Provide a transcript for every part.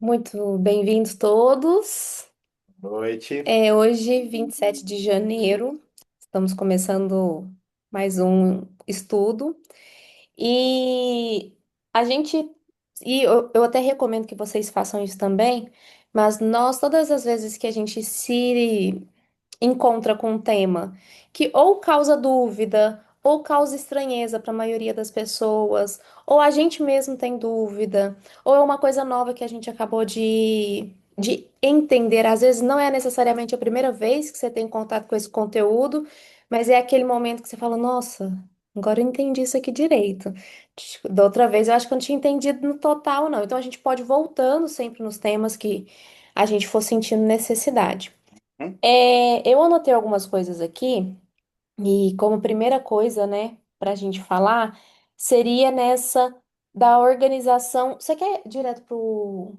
Muito bem-vindos todos. Noite. É hoje, 27 de janeiro, estamos começando mais um estudo e a gente, eu até recomendo que vocês façam isso também, mas nós, todas as vezes que a gente se encontra com um tema que ou causa dúvida, ou causa estranheza para a maioria das pessoas, ou a gente mesmo tem dúvida, ou é uma coisa nova que a gente acabou de entender. Às vezes não é necessariamente a primeira vez que você tem contato com esse conteúdo, mas é aquele momento que você fala, nossa, agora eu entendi isso aqui direito. Da outra vez eu acho que eu não tinha entendido no total, não. Então a gente pode ir voltando sempre nos temas que a gente for sentindo necessidade. Hum? Eu anotei algumas coisas aqui, e como primeira coisa, né, para a gente falar, seria nessa da organização. Você quer direto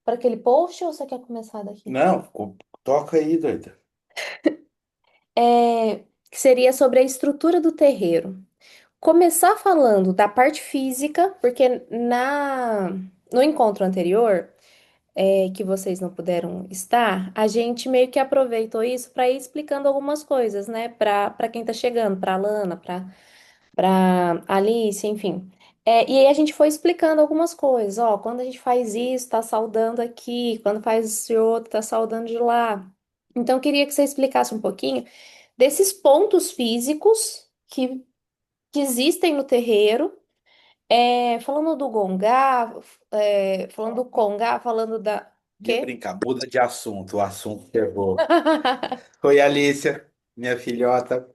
para aquele post ou você quer começar daqui? Não, toca aí, doida. Que seria sobre a estrutura do terreiro. Começar falando da parte física, porque no encontro anterior, que vocês não puderam estar, a gente meio que aproveitou isso para ir explicando algumas coisas, né? Para quem tá chegando, para Lana, para Alice, enfim. E aí a gente foi explicando algumas coisas. Ó, quando a gente faz isso, tá saudando aqui. Quando faz esse outro, tá saudando de lá. Então, eu queria que você explicasse um pouquinho desses pontos físicos que existem no terreiro. Falando do gongá, falando do congá, falando da... Ia Quê? brincar, muda de assunto, o assunto ferrou. Oi, Alicia, minha filhota.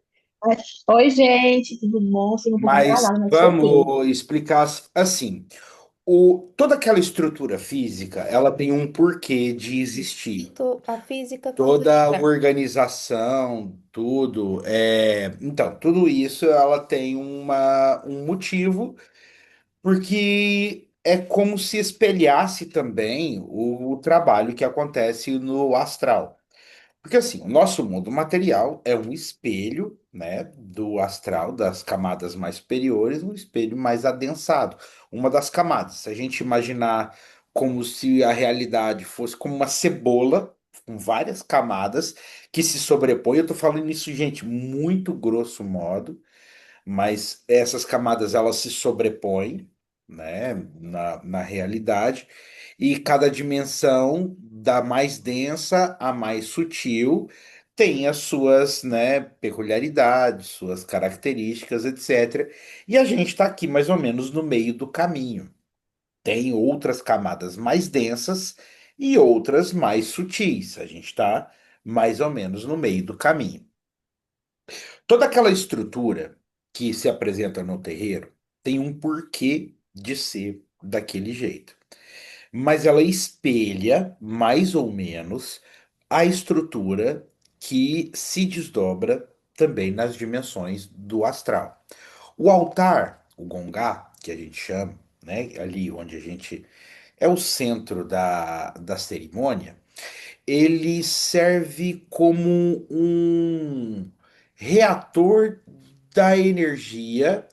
Oi, gente, tudo bom? Fico um pouco Mas embaralhada, mas tô ok. vamos explicar assim. Toda aquela estrutura física, ela tem um porquê de existir. A física Toda a quântica. organização, tudo, então, tudo isso ela tem um motivo. Porque é como se espelhasse também o trabalho que acontece no astral. Porque assim, o nosso mundo material é um espelho, né, do astral, das camadas mais superiores, um espelho mais adensado. Uma das camadas. Se a gente imaginar como se a realidade fosse como uma cebola, com várias camadas que se sobrepõem, eu tô falando isso, gente, muito grosso modo, mas essas camadas elas se sobrepõem, né, na realidade, e cada dimensão, da mais densa à mais sutil, tem as suas, né, peculiaridades, suas características, etc. E a gente está aqui mais ou menos no meio do caminho. Tem outras camadas mais densas e outras mais sutis. A gente está mais ou menos no meio do caminho. Toda aquela estrutura que se apresenta no terreiro tem um porquê de ser daquele jeito. Mas ela espelha, mais ou menos, a estrutura que se desdobra também nas dimensões do astral. O altar, o gongá, que a gente chama, né, ali onde a gente é o centro da cerimônia, ele serve como um reator da energia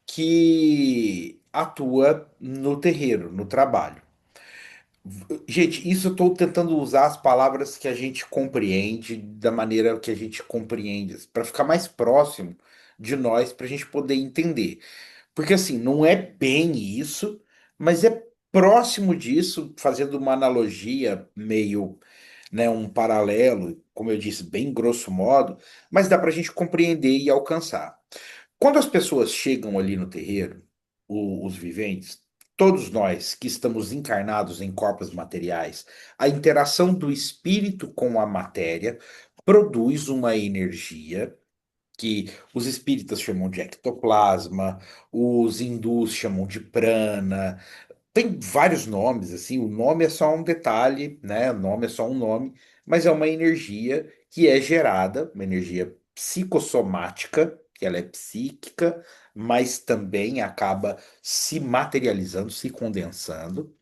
que atua no terreiro, no trabalho. Gente, isso eu estou tentando usar as palavras que a gente compreende, da maneira que a gente compreende, para ficar mais próximo de nós, para a gente poder entender. Porque assim, não é bem isso, mas é próximo disso, fazendo uma analogia meio, né, um paralelo, como eu disse, bem grosso modo, mas dá para a gente compreender e alcançar. Quando as pessoas chegam ali no terreiro, os viventes, todos nós que estamos encarnados em corpos materiais, a interação do espírito com a matéria produz uma energia que os espíritas chamam de ectoplasma, os hindus chamam de prana. Tem vários nomes, assim, o nome é só um detalhe, né? O nome é só um nome, mas é uma energia que é gerada, uma energia psicossomática, que ela é psíquica, mas também acaba se materializando, se condensando.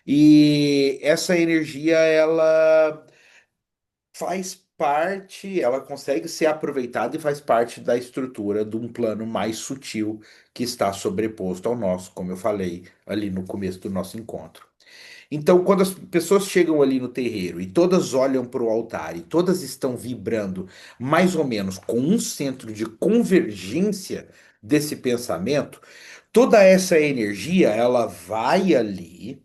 E essa energia, ela faz parte, ela consegue ser aproveitada e faz parte da estrutura de um plano mais sutil que está sobreposto ao nosso, como eu falei ali no começo do nosso encontro. Então, quando as pessoas chegam ali no terreiro e todas olham para o altar e todas estão vibrando mais ou menos com um centro de convergência desse pensamento, toda essa energia ela vai ali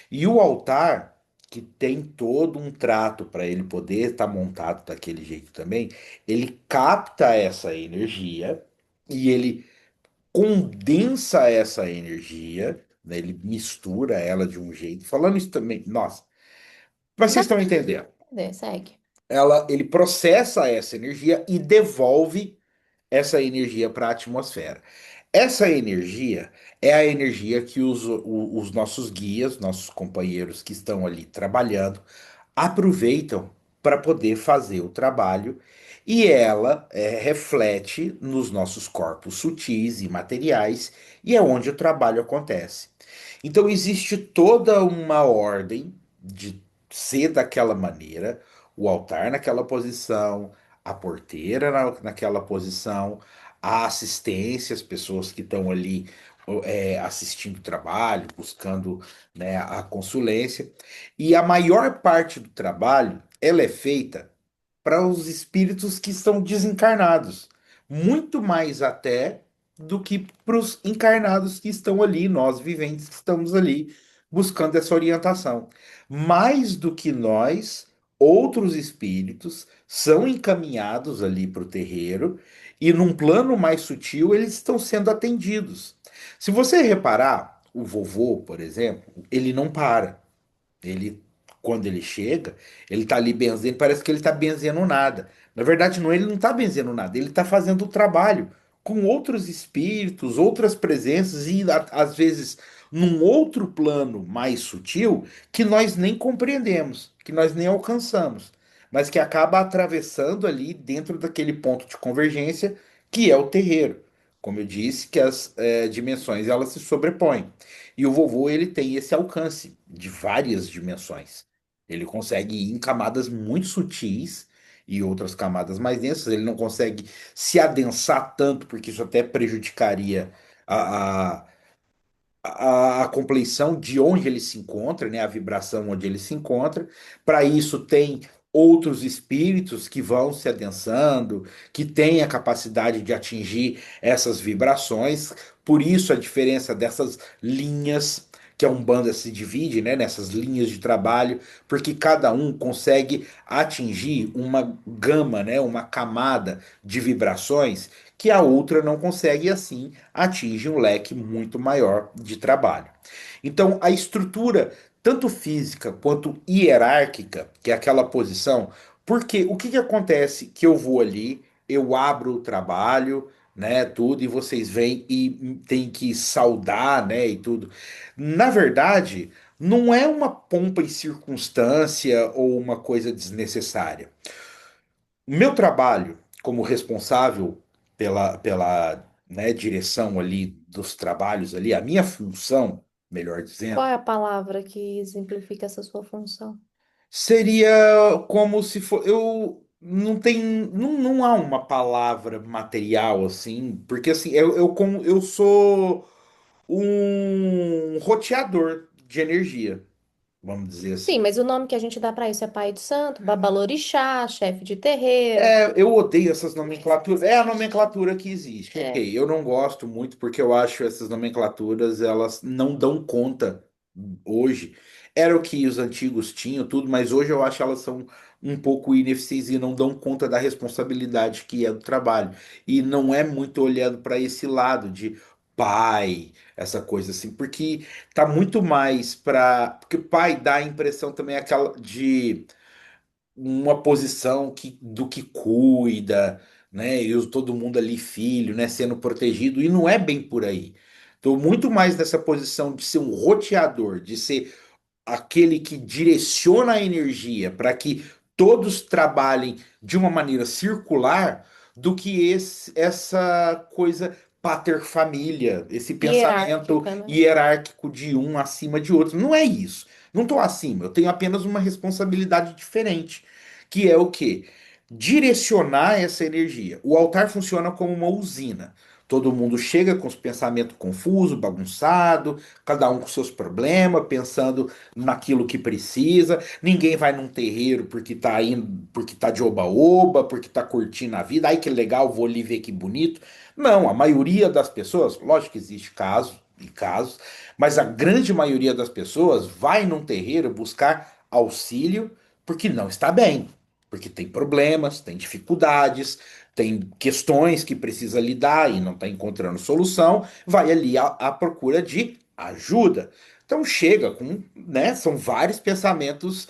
e o altar, que tem todo um trato para ele poder estar montado daquele jeito também, ele capta essa energia e ele condensa essa energia, né? Ele mistura ela de um jeito. Falando isso também, nossa, mas Dá vocês pra estão entendendo. entender, segue. Ele processa essa energia e devolve essa energia para a atmosfera. Essa energia é a energia que os nossos guias, nossos companheiros que estão ali trabalhando, aproveitam para poder fazer o trabalho e ela reflete nos nossos corpos sutis e materiais e é onde o trabalho acontece. Então existe toda uma ordem de ser daquela maneira, o altar naquela posição, a porteira naquela posição, a assistência, as pessoas que estão ali assistindo o trabalho, buscando, né, a consulência. E a maior parte do trabalho, ela é feita para os espíritos que estão desencarnados. Muito mais até do que para os encarnados que estão ali, nós viventes que estamos ali buscando essa orientação. Mais do que nós, outros espíritos são encaminhados ali para o terreiro e num plano mais sutil eles estão sendo atendidos. Se você reparar, o vovô, por exemplo, ele não para. Ele, quando ele chega, ele tá ali benzendo, parece que ele tá benzendo nada. Na verdade, não, ele não tá benzendo nada, ele tá fazendo o trabalho com outros espíritos, outras presenças e às vezes num outro plano mais sutil que nós nem compreendemos, que nós nem alcançamos, mas que acaba atravessando ali dentro daquele ponto de convergência que é o terreiro. Como eu disse, que as dimensões elas se sobrepõem. E o vovô ele tem esse alcance de várias dimensões. Ele consegue ir em camadas muito sutis e outras camadas mais densas. Ele não consegue se adensar tanto, porque isso até prejudicaria a, a compleição de onde ele se encontra, né, a vibração onde ele se encontra. Para isso tem outros espíritos que vão se adensando, que têm a capacidade de atingir essas vibrações. Por isso a diferença dessas linhas que a Umbanda se divide, né, nessas linhas de trabalho, porque cada um consegue atingir uma gama, né, uma camada de vibrações que a outra não consegue, e assim atinge um leque muito maior de trabalho. Então, a estrutura, tanto física quanto hierárquica, que é aquela posição, porque o que que acontece que eu vou ali, eu abro o trabalho, né, tudo, e vocês vêm e tem que saudar, né, e tudo. Na verdade, não é uma pompa e circunstância ou uma coisa desnecessária. Meu trabalho como responsável pela né, direção ali dos trabalhos ali, a minha função, melhor Qual dizendo, é a palavra que exemplifica essa sua função? seria como se for, eu não tem, não há uma palavra material assim, porque assim, como eu sou um roteador de energia, vamos dizer Sim, assim. mas o nome que a gente dá para isso é pai de santo, babalorixá, chefe de terreiro. Eu odeio essas nomenclaturas. É a nomenclatura que existe. É. Ok, eu não gosto muito porque eu acho essas nomenclaturas elas não dão conta hoje. Era o que os antigos tinham, tudo, mas hoje eu acho elas são um pouco ineficientes e não dão conta da responsabilidade que é do trabalho. E não é muito olhando para esse lado de pai, essa coisa assim, porque tá muito mais para. Porque pai dá a impressão também aquela de uma posição do que cuida, né? E todo mundo ali, filho, né? Sendo protegido, e não é bem por aí. Estou muito mais nessa posição de ser um roteador, de ser aquele que direciona a energia para que todos trabalhem de uma maneira circular, do que essa coisa pater-família, esse pensamento Hierárquica, né? hierárquico de um acima de outro. Não é isso. Não estou acima, eu tenho apenas uma responsabilidade diferente, que é o quê? Direcionar essa energia. O altar funciona como uma usina. Todo mundo chega com os pensamentos confusos, bagunçado, cada um com seus problemas, pensando naquilo que precisa. Ninguém vai num terreiro porque tá indo, porque tá de oba-oba, porque tá curtindo a vida. Ai, que legal, vou ali ver que bonito. Não, a maioria das pessoas, lógico que existe casos e casos, mas a grande maioria das pessoas vai num terreiro buscar auxílio porque não está bem, porque tem problemas, tem dificuldades, tem questões que precisa lidar e não está encontrando solução, vai ali à procura de ajuda. Então chega com, né, são vários pensamentos,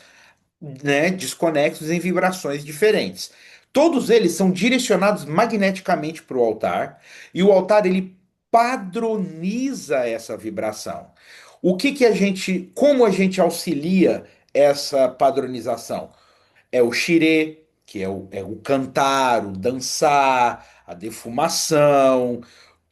né, desconexos em vibrações diferentes. Todos eles são direcionados magneticamente para o altar e o altar ele padroniza essa vibração. O que que a gente, como a gente auxilia essa padronização? É o xirê, que é o cantar, o dançar, a defumação,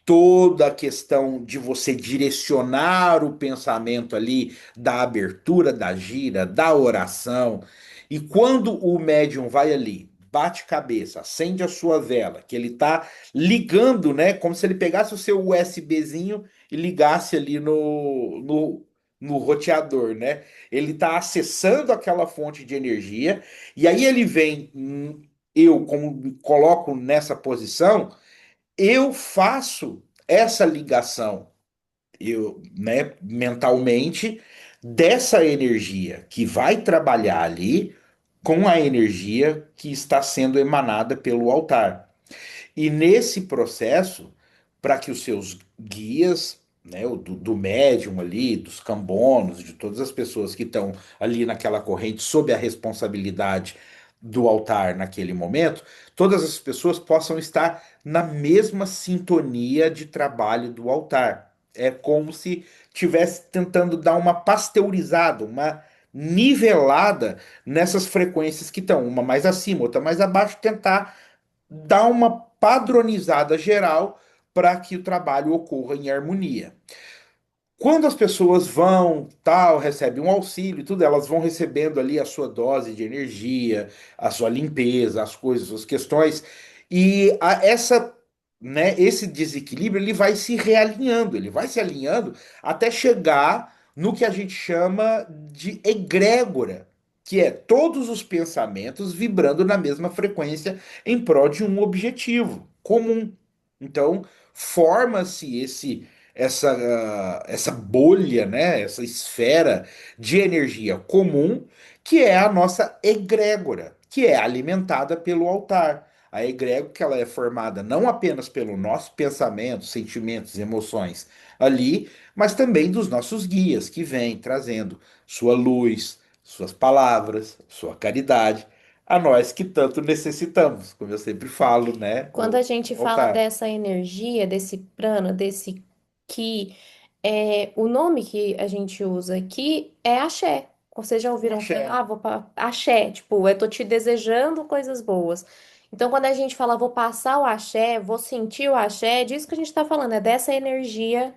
toda a questão de você direcionar o pensamento ali da abertura da gira, da oração. E quando o médium vai ali, bate cabeça, acende a sua vela, que ele tá ligando, né, como se ele pegasse o seu USBzinho e ligasse ali no roteador, né? Ele tá acessando aquela fonte de energia e aí ele vem, eu como me coloco nessa posição, eu faço essa ligação, eu, né, mentalmente, dessa energia que vai trabalhar ali com a energia que está sendo emanada pelo altar. E nesse processo, para que os seus guias, né, o do médium ali, dos cambonos, de todas as pessoas que estão ali naquela corrente sob a responsabilidade do altar naquele momento, todas as pessoas possam estar na mesma sintonia de trabalho do altar. É como se tivesse tentando dar uma pasteurizada, uma nivelada nessas frequências que estão, uma mais acima, outra mais abaixo, tentar dar uma padronizada geral para que o trabalho ocorra em harmonia. Quando as pessoas vão, tal, recebem um auxílio e tudo, elas vão recebendo ali a sua dose de energia, a sua limpeza, as coisas, as questões, e esse desequilíbrio ele vai se realinhando, ele vai se alinhando até chegar no que a gente chama de egrégora, que é todos os pensamentos vibrando na mesma frequência em prol de um objetivo comum. Então, forma-se essa bolha, né, essa esfera de energia comum, que é a nossa egrégora, que é alimentada pelo altar. A egrégora que ela é formada não apenas pelo nosso pensamento, sentimentos, emoções ali, mas também dos nossos guias que vêm trazendo sua luz, suas palavras, sua caridade a nós que tanto necessitamos, como eu sempre falo, né, Quando a no gente fala altar. dessa energia, desse prana, desse ki, o nome que a gente usa aqui é axé. Vocês já ouviram Axé. falar? Ah, vou para axé, tipo, eu tô te desejando coisas boas. Então, quando a gente fala vou passar o axé, vou sentir o axé, é disso que a gente tá falando, é dessa energia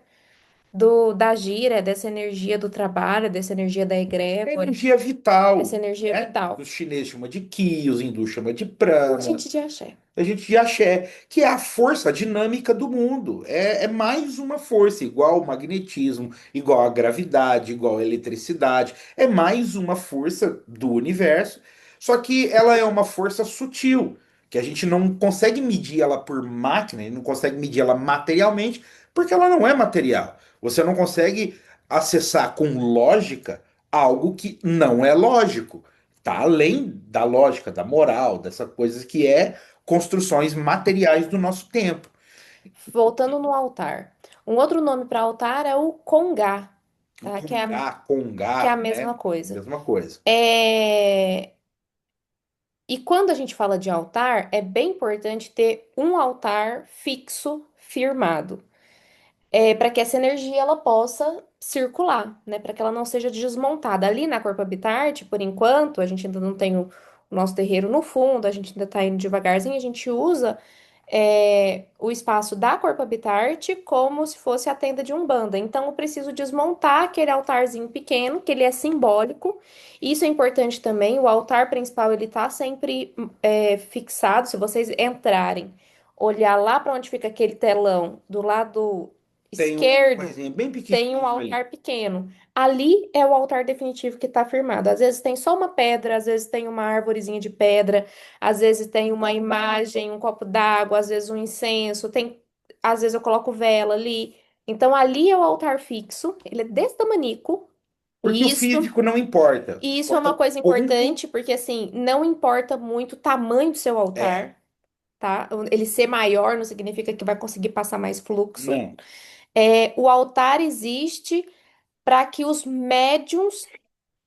da gira, é dessa energia do trabalho, é dessa energia da É egrégora, energia essa vital, energia né? Os vital. chineses chamam de Ki, os hindus chamam de A Prana, gente de axé. a gente de Axé, que é a força a dinâmica do mundo. É mais uma força, igual o magnetismo, igual a gravidade, igual a eletricidade. É mais uma força do universo, só que ela é uma força sutil, que a gente não consegue medir ela por máquina, não consegue medir ela materialmente, porque ela não é material. Você não consegue acessar com lógica algo que não é lógico. Tá além da lógica, da moral, dessa coisa que é construções materiais do nosso tempo. Voltando no altar. Um outro nome para altar é o congá, O tá? Tungá, Que é a Congá, mesma né? coisa. Mesma coisa. É... E quando a gente fala de altar, é bem importante ter um altar fixo, firmado, para que essa energia ela possa circular, né? Para que ela não seja desmontada. Ali na Corpo Habitarte, por enquanto, a gente ainda não tem o nosso terreiro no fundo, a gente ainda está indo devagarzinho, a gente usa o espaço da Corpo Habitarte como se fosse a tenda de Umbanda. Então, eu preciso desmontar aquele altarzinho pequeno, que ele é simbólico. Isso é importante também. O altar principal ele tá sempre fixado. Se vocês entrarem olhar lá para onde fica aquele telão, do lado Tem uma esquerdo, coisinha bem tem um pequenininho ali. altar pequeno. Ali é o altar definitivo que está firmado. Às vezes tem só uma pedra, às vezes tem uma arvorezinha de pedra, às vezes tem uma imagem, um copo d'água, às vezes um incenso, às vezes eu coloco vela ali. Então ali é o altar fixo, ele é desse tamanico. Porque o E isso, físico não importa. e isso é uma O coisa ponto importante, porque assim, não importa muito o tamanho do seu é, altar, tá? Ele ser maior não significa que vai conseguir passar mais fluxo. não. O altar existe para que os médiums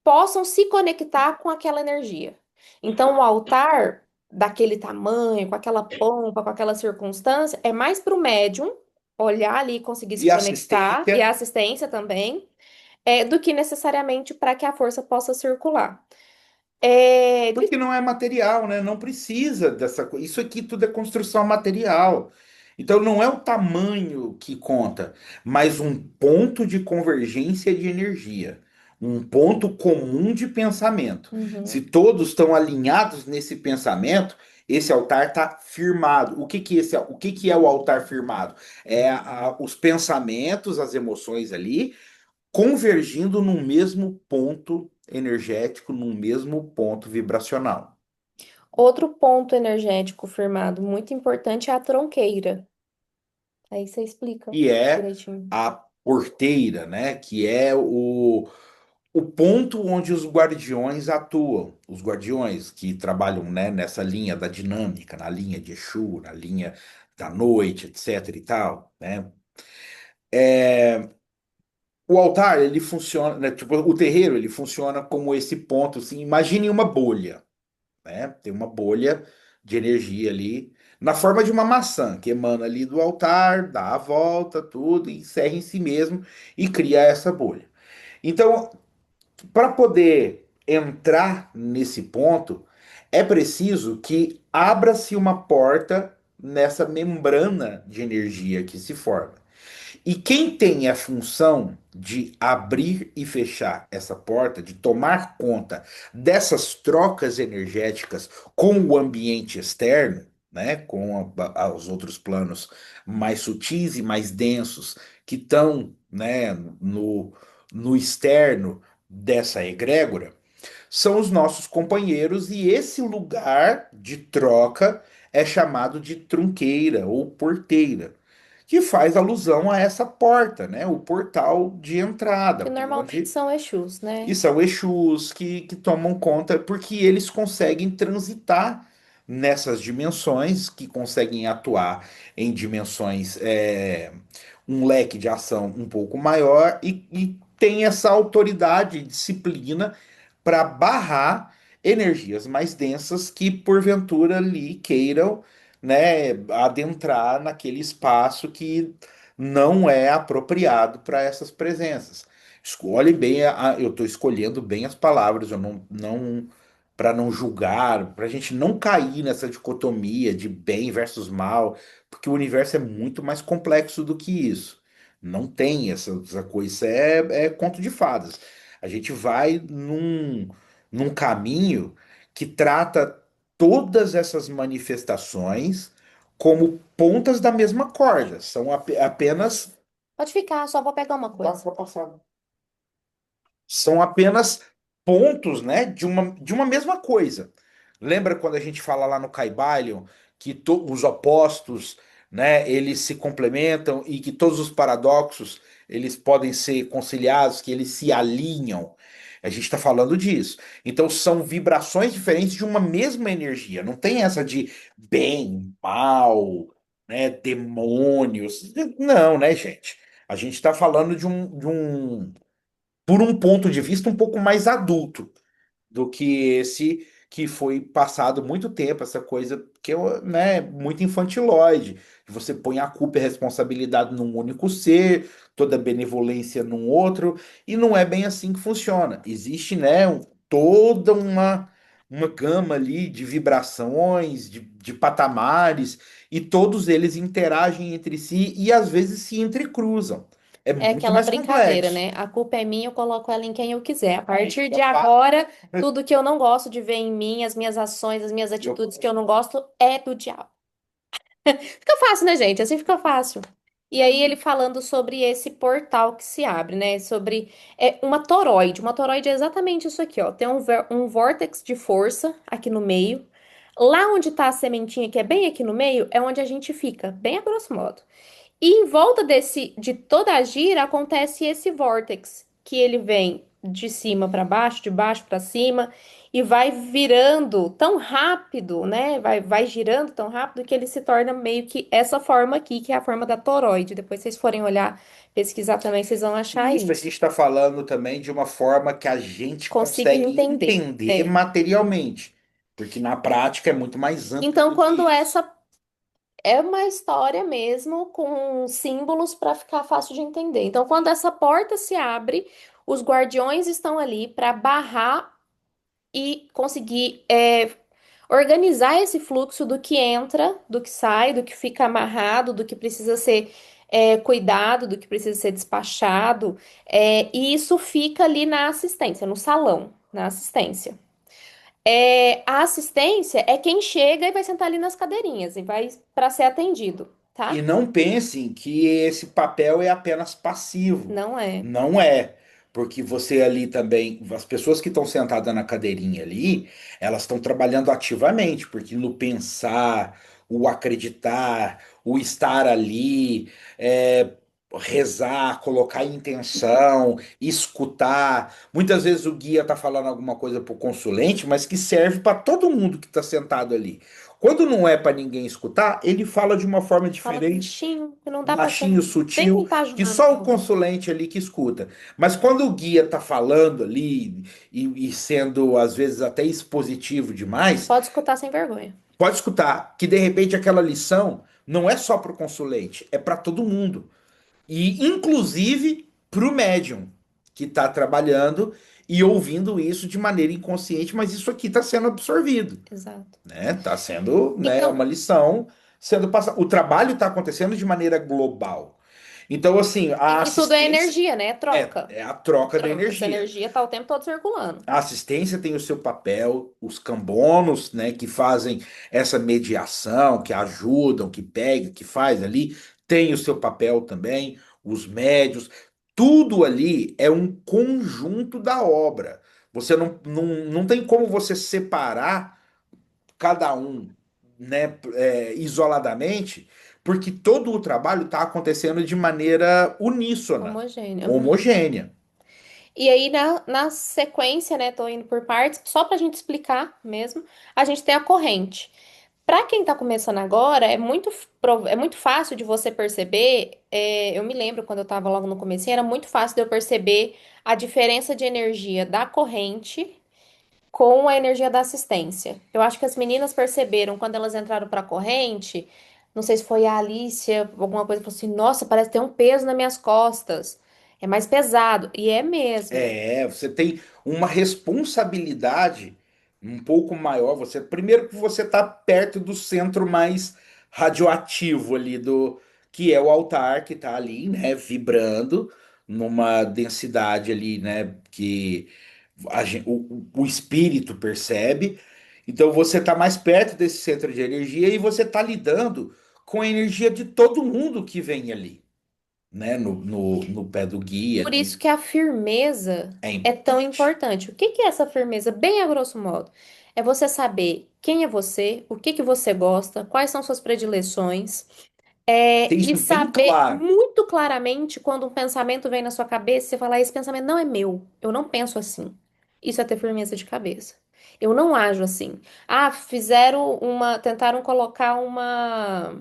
possam se conectar com aquela energia. Então, o altar daquele tamanho, com aquela pompa, com aquela circunstância, é mais para o médium olhar ali e conseguir se E conectar, e a assistência, assistência também, do que necessariamente para que a força possa circular. porque não é material, né? Não precisa dessa coisa. Isso aqui tudo é construção material. Então não é o tamanho que conta, mas um ponto de convergência de energia, um ponto comum de pensamento. Se Uhum. todos estão alinhados nesse pensamento, esse altar está firmado. O que que é o altar firmado? É os pensamentos, as emoções ali convergindo num mesmo ponto energético, num mesmo ponto vibracional. Outro ponto energético firmado muito importante é a tronqueira. Aí você explica E é direitinho. a porteira, né? Que é o ponto onde os guardiões atuam. Os guardiões que trabalham, né, nessa linha da dinâmica, na linha de Exu, na linha da noite, etc. e tal, né? O altar, ele funciona, né, tipo, o terreiro, ele funciona como esse ponto, assim, imagine uma bolha, né? Tem uma bolha de energia ali, na forma de uma maçã, que emana ali do altar, dá a volta, tudo, e encerra em si mesmo e cria essa bolha. Então, para poder entrar nesse ponto, é preciso que abra-se uma porta nessa membrana de energia que se forma. E quem tem a função de abrir e fechar essa porta, de tomar conta dessas trocas energéticas com o ambiente externo, né, com os outros planos mais sutis e mais densos que estão, né, no externo dessa egrégora, são os nossos companheiros e esse lugar de troca é chamado de trunqueira ou porteira, que faz alusão a essa porta, né? O portal de entrada, Que por normalmente onde são Exus, e né? são Exus que tomam conta, porque eles conseguem transitar nessas dimensões, que conseguem atuar em dimensões, um leque de ação um pouco maior e tem essa autoridade e disciplina para barrar energias mais densas que porventura ali queiram, né, adentrar naquele espaço que não é apropriado para essas presenças. Escolhe bem, eu estou escolhendo bem as palavras, eu não para não julgar, para a gente não cair nessa dicotomia de bem versus mal, porque o universo é muito mais complexo do que isso. Não tem essa coisa, isso é conto de fadas. A gente vai num caminho que trata todas essas manifestações como pontas da mesma corda. São apenas. Pode ficar, só vou pegar uma coisa. Pode passar. São apenas pontos, né, de uma mesma coisa. Lembra quando a gente fala lá no Kybalion que os opostos, né, eles se complementam e que todos os paradoxos eles podem ser conciliados, que eles se alinham. A gente está falando disso. Então são vibrações diferentes de uma mesma energia. Não tem essa de bem, mal, né, demônios. Não, né, gente? A gente está falando de um por um ponto de vista um pouco mais adulto do que esse que foi passado muito tempo, essa coisa que é, né, muito infantilóide. Você põe a culpa e a responsabilidade num único ser, toda a benevolência num outro, e não é bem assim que funciona. Existe, né, toda uma gama ali de vibrações, de patamares, e todos eles interagem entre si e às vezes se entrecruzam. É É muito aquela mais brincadeira, complexo. né? A culpa é minha, eu coloco ela em quem eu quiser. A partir de agora, tudo que eu não gosto de ver em mim, as minhas ações, as minhas Eu atitudes que eu não gosto, é do diabo. Fica fácil, né, gente? Assim fica fácil. E aí ele falando sobre esse portal que se abre, né? Sobre uma toroide. Uma toroide é exatamente isso aqui, ó. Tem um vórtex de força aqui no meio. Lá onde tá a sementinha, que é bem aqui no meio, é onde a gente fica, bem a grosso modo. E em volta de toda a gira acontece esse vórtex, que ele vem de cima para baixo, de baixo para cima, e vai virando tão rápido, né? Vai girando tão rápido que ele se torna meio que essa forma aqui, que é a forma da toroide. Depois vocês forem olhar, pesquisar também, vocês vão achar Isso, a gente isso. está falando também de uma forma que a gente Consiga consegue entender. entender É. materialmente, porque na prática é muito mais amplo Então, do que quando isso. essa é uma história mesmo com símbolos para ficar fácil de entender. Então, quando essa porta se abre, os guardiões estão ali para barrar e conseguir organizar esse fluxo do que entra, do que sai, do que fica amarrado, do que precisa ser cuidado, do que precisa ser despachado. E isso fica ali na assistência, no salão, na assistência. A assistência é quem chega e vai sentar ali nas cadeirinhas e vai para ser atendido, E tá? não pensem que esse papel é apenas passivo. Não é. Não é. Porque você ali também, as pessoas que estão sentadas na cadeirinha ali, elas estão trabalhando ativamente, porque no pensar, o acreditar, o estar ali, é, rezar, colocar intenção, escutar. Muitas vezes o guia está falando alguma coisa para o consulente, mas que serve para todo mundo que está sentado ali. Quando não é para ninguém escutar, ele fala de uma forma Fala diferente, baixinho, que não dá para baixinho, nem sutil, quem tá que ajudando só tá o ouvindo. consulente ali que escuta. Mas quando o guia tá falando ali e sendo às vezes até expositivo demais, Pode escutar sem vergonha. pode escutar que de repente aquela lição não é só para o consulente, é para todo mundo. E inclusive para o médium que está trabalhando e ouvindo isso de maneira inconsciente, mas isso aqui está sendo absorvido, Exato. né? Está sendo, né, Então, uma lição sendo passada. O trabalho está acontecendo de maneira global. Então, assim, a e tudo é assistência energia, né? É troca. é a troca da Troca. Essa energia. energia tá o tempo todo circulando. A assistência tem o seu papel, os cambonos, né, que fazem essa mediação, que ajudam, que pega, que faz ali, tem o seu papel também, os médios, tudo ali é um conjunto da obra. Você não tem como você separar cada um, né, isoladamente, porque todo o trabalho está acontecendo de maneira uníssona, Homogênea. Uhum. homogênea. E aí, na sequência, né? Tô indo por partes, só pra gente explicar mesmo, a gente tem a corrente. Para quem está começando agora, é muito fácil de você perceber. Eu me lembro quando eu estava logo no começo, era muito fácil de eu perceber a diferença de energia da corrente com a energia da assistência. Eu acho que as meninas perceberam quando elas entraram para a corrente. Não sei se foi a Alicia, alguma coisa, falou assim: Nossa, parece ter um peso nas minhas costas. É mais pesado. E é mesmo. Você tem uma responsabilidade um pouco maior. Você, primeiro que você está perto do centro mais radioativo ali do que é o altar que está ali, né, vibrando numa densidade ali, né, que o espírito percebe. Então você está mais perto desse centro de energia e você está lidando com a energia de todo mundo que vem ali, né, no pé do guia. Por isso que a firmeza É é tão importante. importante. O que que é essa firmeza? Bem a grosso modo, é você saber quem é você, o que que você gosta, quais são suas predileções, Tem e isso bem saber claro. muito claramente quando um pensamento vem na sua cabeça, você falar, esse pensamento não é meu, eu não penso assim. Isso é ter firmeza de cabeça. Eu não ajo assim. Ah, tentaram colocar uma,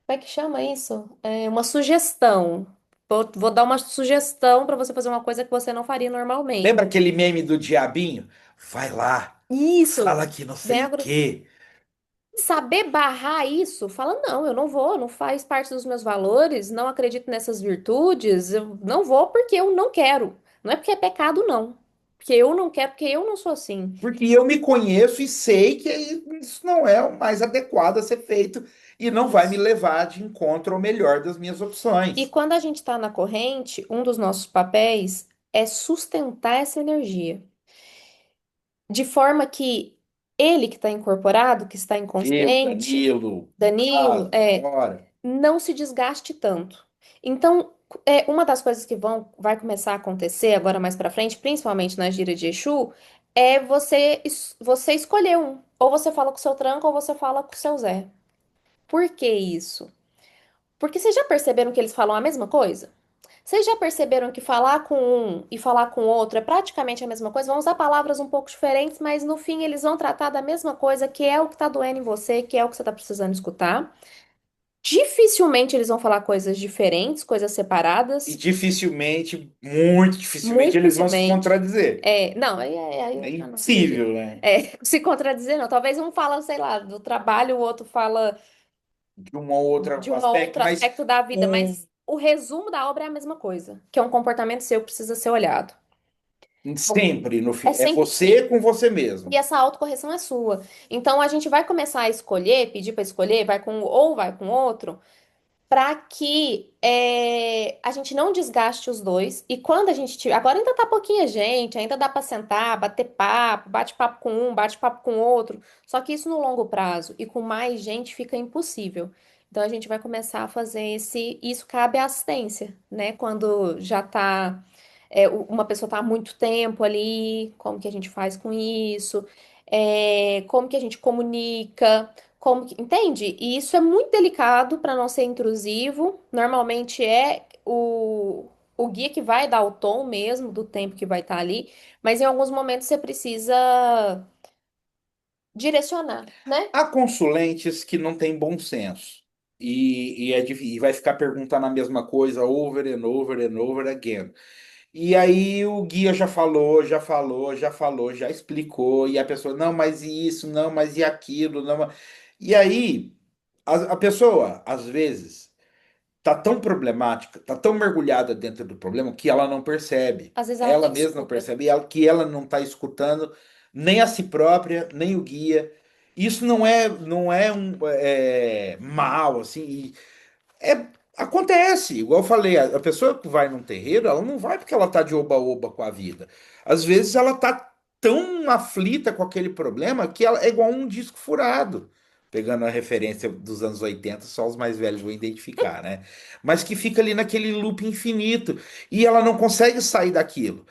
como é que chama isso? Uma sugestão. Vou dar uma sugestão para você fazer uma coisa que você não faria normalmente. Lembra aquele meme do diabinho? Vai lá, Isso, fala que não bem sei o agro... quê. Saber barrar isso, fala, não, eu não vou, não faz parte dos meus valores, não acredito nessas virtudes, eu não vou porque eu não quero. Não é porque é pecado, não. Porque eu não quero, porque eu não sou assim. Porque eu me conheço e sei que isso não é o mais adequado a ser feito e não vai me Isso. levar de encontro ao melhor das minhas E opções. quando a gente está na corrente, um dos nossos papéis é sustentar essa energia. De forma que Ele que está incorporado, que está Eu, inconsciente, Danilo, no Danilo, caso, agora. não se desgaste tanto. Então, uma das coisas que vai começar a acontecer agora mais pra frente, principalmente na gira de Exu, é você escolher um. Ou você fala com o seu tranco, ou você fala com o seu Zé. Por que isso? Porque vocês já perceberam que eles falam a mesma coisa? Vocês já perceberam que falar com um e falar com o outro é praticamente a mesma coisa? Vão usar palavras um pouco diferentes, mas no fim eles vão tratar da mesma coisa, que é o que tá doendo em você, que é o que você tá precisando escutar. Dificilmente eles vão falar coisas diferentes, coisas E separadas. dificilmente, muito Muito dificilmente, eles vão se dificilmente. contradizer. Não, aí É eu já não acredito. impossível, né? Se contradizer, não. Talvez um fala, sei lá, do trabalho, o outro fala De um ou de outro um aspecto, outro mas aspecto da vida, um, mas o resumo da obra é a mesma coisa, que é um comportamento seu que precisa ser olhado. Então, sempre no é fim. É sempre você sim. com você E mesmo. essa autocorreção é sua. Então a gente vai começar a escolher, pedir para escolher, vai com um ou vai com outro, para que a gente não desgaste os dois. E quando a gente tiver. Agora ainda tá pouquinha gente, ainda dá para sentar, bater papo, bate papo com um, bate papo com outro. Só que isso no longo prazo e com mais gente fica impossível. Então a gente vai começar a fazer esse. Isso cabe à assistência, né? Quando já tá. Uma pessoa tá há muito tempo ali, como que a gente faz com isso? Como que a gente comunica? Entende? E isso é muito delicado para não ser intrusivo. Normalmente é o guia que vai dar o tom mesmo do tempo que vai estar ali, mas em alguns momentos você precisa direcionar, né? Há consulentes que não têm bom senso e vai ficar perguntando a mesma coisa over and over and over again. E aí o guia já falou, já falou, já falou, já explicou, e a pessoa, não, mas e isso, não, mas e aquilo, não. E aí a pessoa, às vezes, tá tão problemática, tá tão mergulhada dentro do problema que ela não percebe. Às vezes ela Ela nem mesma não escuta. percebe que ela não está escutando nem a si própria, nem o guia. Isso não é mal, assim. É, acontece, igual eu falei, a pessoa que vai num terreiro, ela não vai porque ela tá de oba-oba com a vida. Às vezes ela tá tão aflita com aquele problema que ela é igual um disco furado. Pegando a referência dos anos 80, só os mais velhos vão identificar, né? Mas que fica ali naquele loop infinito e ela não consegue sair daquilo.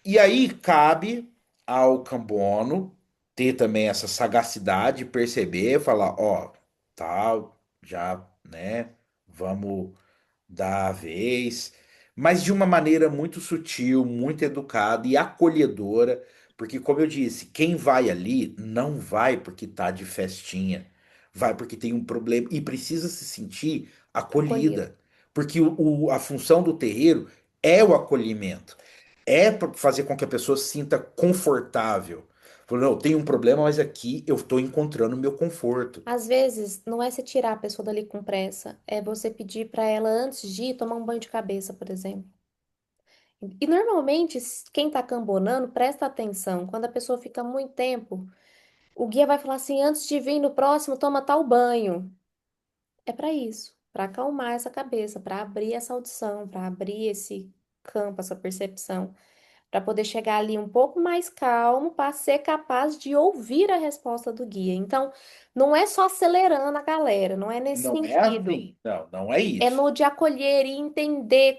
E aí cabe ao Cambono ter também essa sagacidade, perceber, falar, ó, tá, já, né? Vamos dar a vez, mas de uma maneira muito sutil, muito educada e acolhedora, porque, como eu disse, quem vai ali não vai porque tá de festinha, vai porque tem um problema e precisa se sentir Acolhido. acolhida, porque a função do terreiro é o acolhimento, é para fazer com que a pessoa se sinta confortável. Falou, não, eu tenho um problema, mas aqui eu estou encontrando o meu conforto. Às vezes, não é você tirar a pessoa dali com pressa, é você pedir para ela antes de ir tomar um banho de cabeça, por exemplo. E normalmente, quem tá cambonando, presta atenção. Quando a pessoa fica muito tempo, o guia vai falar assim: antes de vir no próximo, toma tal banho. É para isso, para acalmar essa cabeça, para abrir essa audição, para abrir esse campo, essa percepção, para poder chegar ali um pouco mais calmo, para ser capaz de ouvir a resposta do guia. Então, não é só acelerando a galera, não é nesse Não é sentido. assim, não é É isso. no de acolher e entender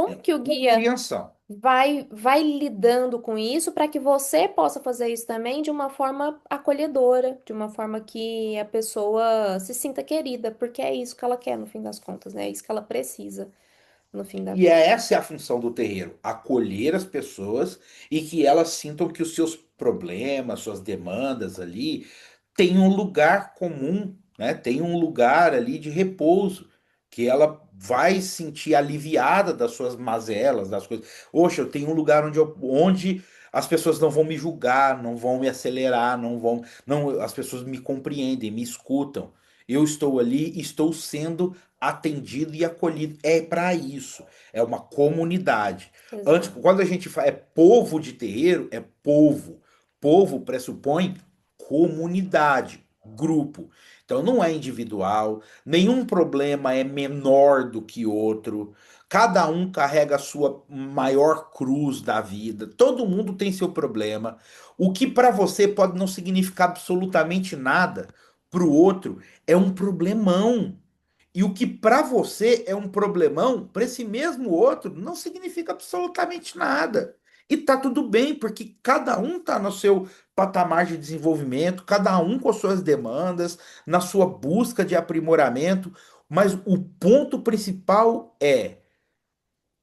É como que o guia compreensão. vai lidando com isso para que você possa fazer isso também de uma forma acolhedora, de uma forma que a pessoa se sinta querida, porque é isso que ela quer no fim das contas, né? É isso que ela precisa no fim da E vida. essa é a função do terreiro, acolher as pessoas e que elas sintam que os seus problemas, suas demandas ali têm um lugar comum, né? Tem um lugar ali de repouso, que ela vai se sentir aliviada das suas mazelas, das coisas. Oxe, eu tenho um lugar onde as pessoas não vão me julgar, não vão me acelerar, não, as pessoas me compreendem, me escutam. Eu estou ali, estou sendo atendido e acolhido. É para isso. É uma comunidade. Antes, Exato. quando a gente fala é povo de terreiro, é povo. Povo pressupõe comunidade, grupo. Então não é individual, nenhum problema é menor do que outro. Cada um carrega a sua maior cruz da vida. Todo mundo tem seu problema. O que para você pode não significar absolutamente nada, para o outro é um problemão. E o que para você é um problemão, para esse mesmo outro não significa absolutamente nada. E tá tudo bem, porque cada um tá no seu patamar de desenvolvimento, cada um com as suas demandas, na sua busca de aprimoramento, mas o ponto principal é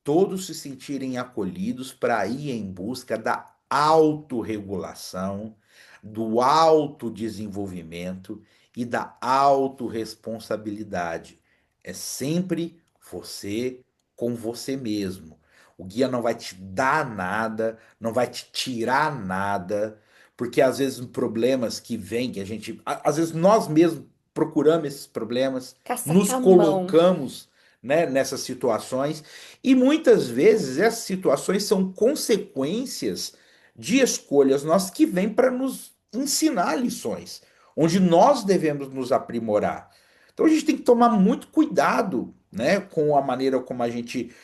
todos se sentirem acolhidos para ir em busca da autorregulação, do autodesenvolvimento e da autorresponsabilidade. É sempre você com você mesmo. O guia não vai te dar nada, não vai te tirar nada, porque às vezes problemas que vêm, que a gente, às vezes nós mesmos procuramos esses problemas, Caça nos camão. colocamos, né, nessas situações e muitas vezes essas situações são consequências de escolhas nossas que vêm para nos ensinar lições, onde nós devemos nos aprimorar. Então a gente tem que tomar muito cuidado, né, com a maneira como a gente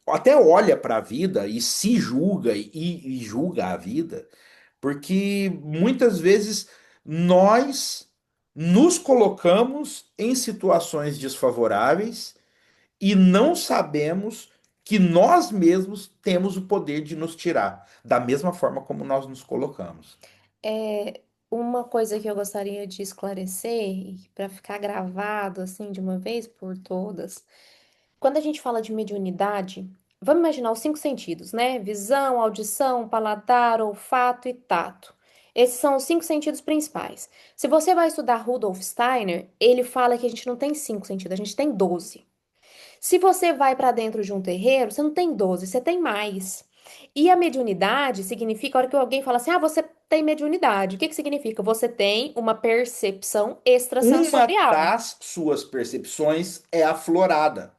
até olha para a vida e se julga e julga a vida, porque muitas vezes nós nos colocamos em situações desfavoráveis e não sabemos que nós mesmos temos o poder de nos tirar, da mesma forma como nós nos colocamos. É uma coisa que eu gostaria de esclarecer, para ficar gravado assim de uma vez por todas. Quando a gente fala de mediunidade, vamos imaginar os cinco sentidos, né? Visão, audição, paladar, olfato e tato. Esses são os cinco sentidos principais. Se você vai estudar Rudolf Steiner, ele fala que a gente não tem cinco sentidos, a gente tem 12. Se você vai para dentro de um terreiro, você não tem 12, você tem mais. E a mediunidade significa, a hora que alguém fala assim, ah, você tem mediunidade. O que que significa? Você tem uma percepção Uma extrasensorial. das suas percepções é aflorada.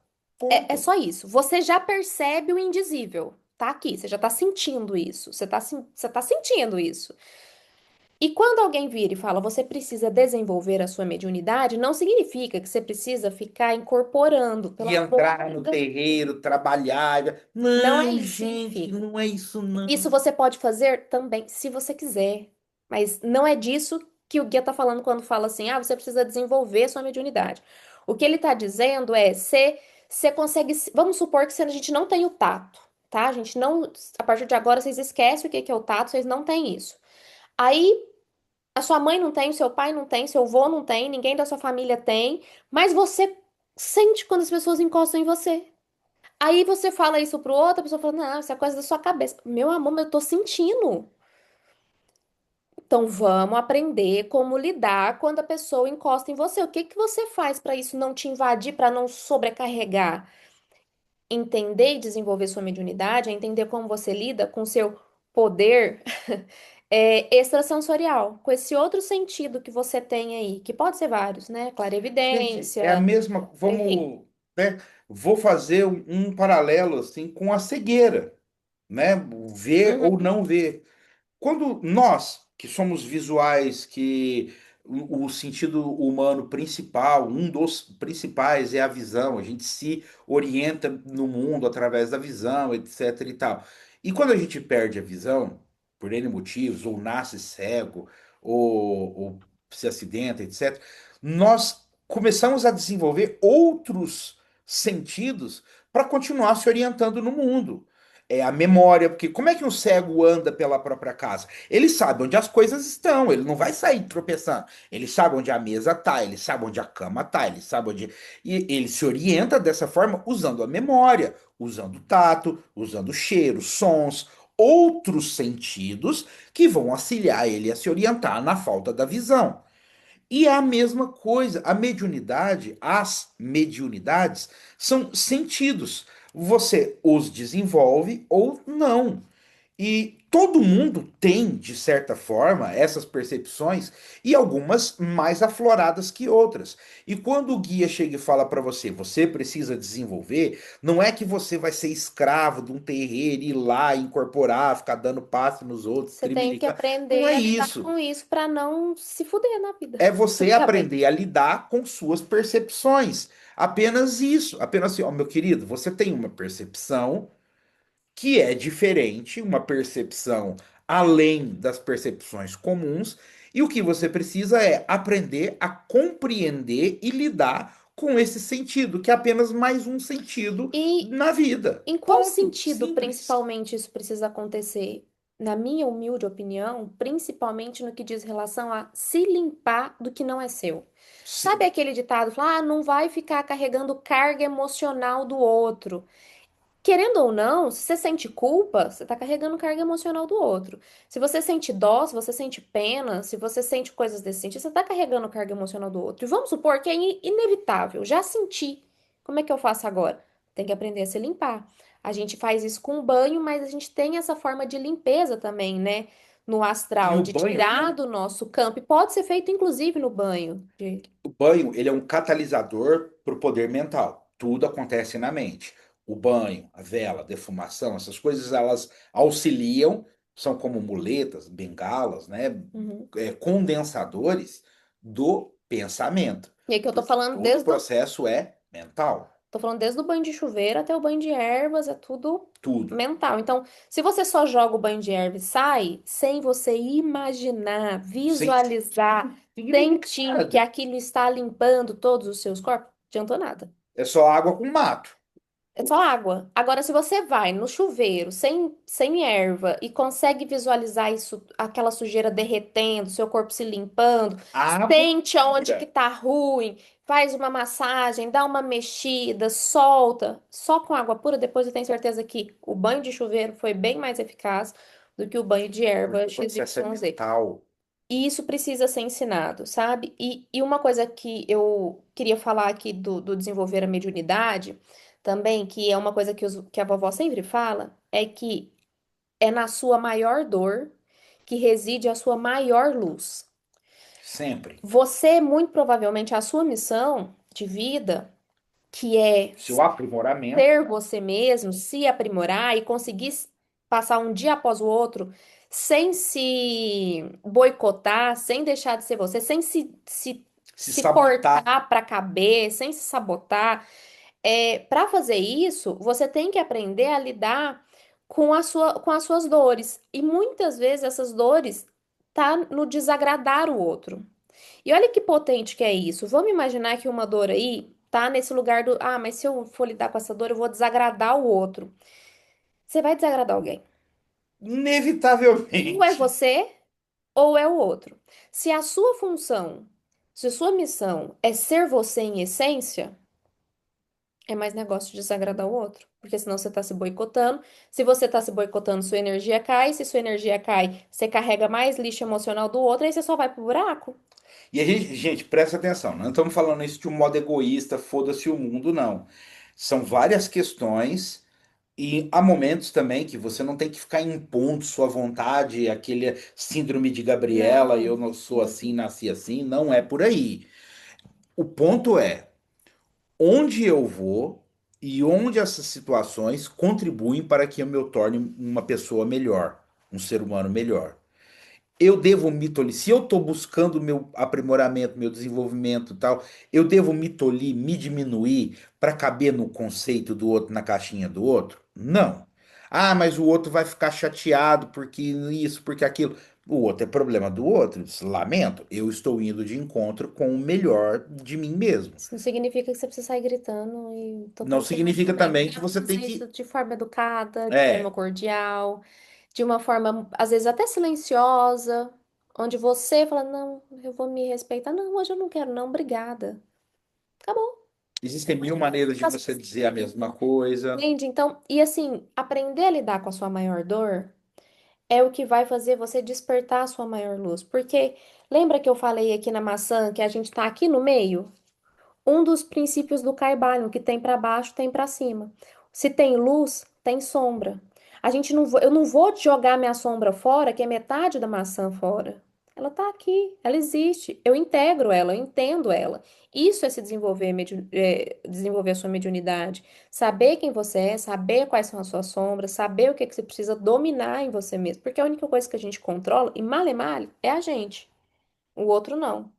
É Ponto. só isso. Você já percebe o indizível. Tá aqui, você já tá sentindo isso. Você tá sentindo isso. E quando alguém vira e fala, você precisa desenvolver a sua mediunidade, não significa que você precisa ficar incorporando, pelo E amor entrar no de Deus. terreiro, trabalhar. Não é Não, isso que gente, significa. não é isso, Isso não. você pode fazer também, se você quiser. Mas não é disso que o guia tá falando quando fala assim, ah, você precisa desenvolver sua mediunidade. O que ele tá dizendo é, você consegue, vamos supor que a gente não tem o tato, tá? A gente não, a partir de agora vocês esquecem o que que é o tato, vocês não têm isso. Aí a sua mãe não tem, o seu pai não tem, seu avô não tem, ninguém da sua família tem, mas você sente quando as pessoas encostam em você. Aí você fala isso pro outro, a pessoa fala, não, isso é coisa da sua cabeça. Meu amor, mas eu tô sentindo. Então vamos aprender como lidar quando a pessoa encosta em você. O que que você faz para isso não te invadir, para não sobrecarregar? Entender e desenvolver sua mediunidade, é entender como você lida com seu poder extrasensorial, com esse outro sentido que você tem aí, que pode ser vários, né? Gente, é a Clarevidência, mesma. enfim. Vamos, né? Vou fazer um paralelo assim com a cegueira, né? Ver ou Uhum. não ver. Quando nós, que somos visuais, que o sentido humano principal, um dos principais é a visão, a gente se orienta no mundo através da visão, etc e tal. E quando a gente perde a visão, por N motivos, ou nasce cego, ou se acidenta, etc., nós começamos a desenvolver outros sentidos para continuar se orientando no mundo. É a memória, porque como é que um cego anda pela própria casa? Ele sabe onde as coisas estão, ele não vai sair tropeçando. Ele sabe onde a mesa tá, ele sabe onde a cama tá, ele sabe onde. E ele se orienta dessa forma usando a memória, usando o tato, usando cheiro, sons, outros sentidos que vão auxiliar ele a se orientar na falta da visão. E é a mesma coisa, a mediunidade, as mediunidades são sentidos. Você os desenvolve ou não. E todo mundo tem, de certa forma, essas percepções e algumas mais afloradas que outras. E quando o guia chega e fala para você, você precisa desenvolver, não é que você vai ser escravo de um terreiro, ir lá, incorporar, ficar dando passe nos outros, Você tem que trimelicar. Não aprender é a lidar isso. com isso para não se fuder na vida, É você aprender basicamente. a lidar com suas percepções. Apenas isso. Apenas assim, ó, meu querido, você tem uma percepção que é diferente, uma percepção além das percepções comuns, e o que você precisa é aprender a compreender e lidar com esse sentido, que é apenas mais um sentido E na vida. em qual Ponto. sentido, Simples. principalmente, isso precisa acontecer? Na minha humilde opinião, principalmente no que diz relação a se limpar do que não é seu. Sabe Sim. aquele ditado, fala, ah, não vai ficar carregando carga emocional do outro. Querendo ou não, se você sente culpa, você está carregando carga emocional do outro. Se você sente dó, se você sente pena, se você sente coisas desse sentido, você está carregando carga emocional do outro. E vamos supor que é inevitável, já senti. Como é que eu faço agora? Tem que aprender a se limpar. A gente faz isso com banho, mas a gente tem essa forma de limpeza também, né? No E astral, o de banho, tirar do nosso campo. E pode ser feito, inclusive, no banho. o banho, ele é um catalisador para o poder mental. Tudo acontece na mente. O banho, a vela, a defumação, essas coisas, elas auxiliam, são como muletas, bengalas, né? Uhum. Condensadores do pensamento. E aqui eu tô Porque falando todo o desde o processo é mental. Tô falando desde o banho de chuveiro até o banho de ervas, é tudo Tudo. mental. Então, se você só joga o banho de erva e sai, sem você imaginar, Sem visualizar, sentir que significado. aquilo está limpando todos os seus corpos, não adiantou nada. É só água com mato. É só água. Agora, se você vai no chuveiro sem erva e consegue visualizar isso, aquela sujeira derretendo, seu corpo se limpando, Água sente aonde que pura. tá ruim, faz uma massagem, dá uma mexida, solta, só com água pura, depois eu tenho certeza que o banho de chuveiro foi bem mais eficaz do que o banho de erva Porque o processo é XYZ. mental. E isso precisa ser ensinado, sabe? E uma coisa que eu queria falar aqui do desenvolver a mediunidade, também, que é uma coisa que a vovó sempre fala, é que é na sua maior dor que reside a sua maior luz. Sempre. Você, muito provavelmente, a sua missão de vida, que é Seu aprimoramento. ser você mesmo, se aprimorar e conseguir passar um dia após o outro sem se boicotar, sem deixar de ser você, sem Se se sabotar. cortar para caber, sem se sabotar. Para fazer isso, você tem que aprender a lidar com as suas dores. E muitas vezes essas dores tá no desagradar o outro. E olha que potente que é isso. Vamos imaginar que uma dor aí tá nesse lugar do, ah, mas se eu for lidar com essa dor, eu vou desagradar o outro. Você vai desagradar alguém. Ou é Inevitavelmente. você, ou é o outro. Se a sua função, se a sua missão é ser você em essência, é mais negócio de desagradar o outro. Porque senão você tá se boicotando. Se você tá se boicotando, sua energia cai. Se sua energia cai, você carrega mais lixo emocional do outro, aí você só vai pro buraco. E a gente, presta atenção, não estamos falando isso de um modo egoísta, foda-se o mundo, não. São várias questões e há momentos também que você não tem que ficar impondo sua vontade, aquele síndrome de Gabriela, eu Não. não sou assim, nasci assim, não é por aí. O ponto é onde eu vou e onde essas situações contribuem para que eu me torne uma pessoa melhor, um ser humano melhor. Eu devo me tolir. Se eu estou buscando meu aprimoramento, meu desenvolvimento e tal, eu devo me tolir, me diminuir para caber no conceito do outro, na caixinha do outro? Não. Ah, mas o outro vai ficar chateado porque isso, porque aquilo. O outro é problema do outro. Lamento. Eu estou indo de encontro com o melhor de mim mesmo. Isso não significa que você precisa sair gritando e Não tocando terror significa também. também Você que deve você tem fazer isso que. de forma educada, de forma É. cordial, de uma forma, às vezes, até silenciosa, onde você fala, não, eu vou me respeitar. Não, hoje eu não quero, não, obrigada. Acabou. Existem Hoje mil eu quero maneiras de ficar você dizer a sozinha. mesma coisa. Entende? Então, e assim, aprender a lidar com a sua maior dor é o que vai fazer você despertar a sua maior luz. Porque lembra que eu falei aqui na maçã que a gente tá aqui no meio? Um dos princípios do Kybalion, que tem para baixo, tem para cima. Se tem luz, tem sombra. Eu não vou jogar minha sombra fora, que é metade da maçã fora. Ela tá aqui, ela existe. Eu integro ela, eu entendo ela. Isso é se desenvolver, desenvolver a sua mediunidade. Saber quem você é, saber quais são as suas sombras, saber o que, que você precisa dominar em você mesmo. Porque a única coisa que a gente controla, e male, é a gente. O outro não.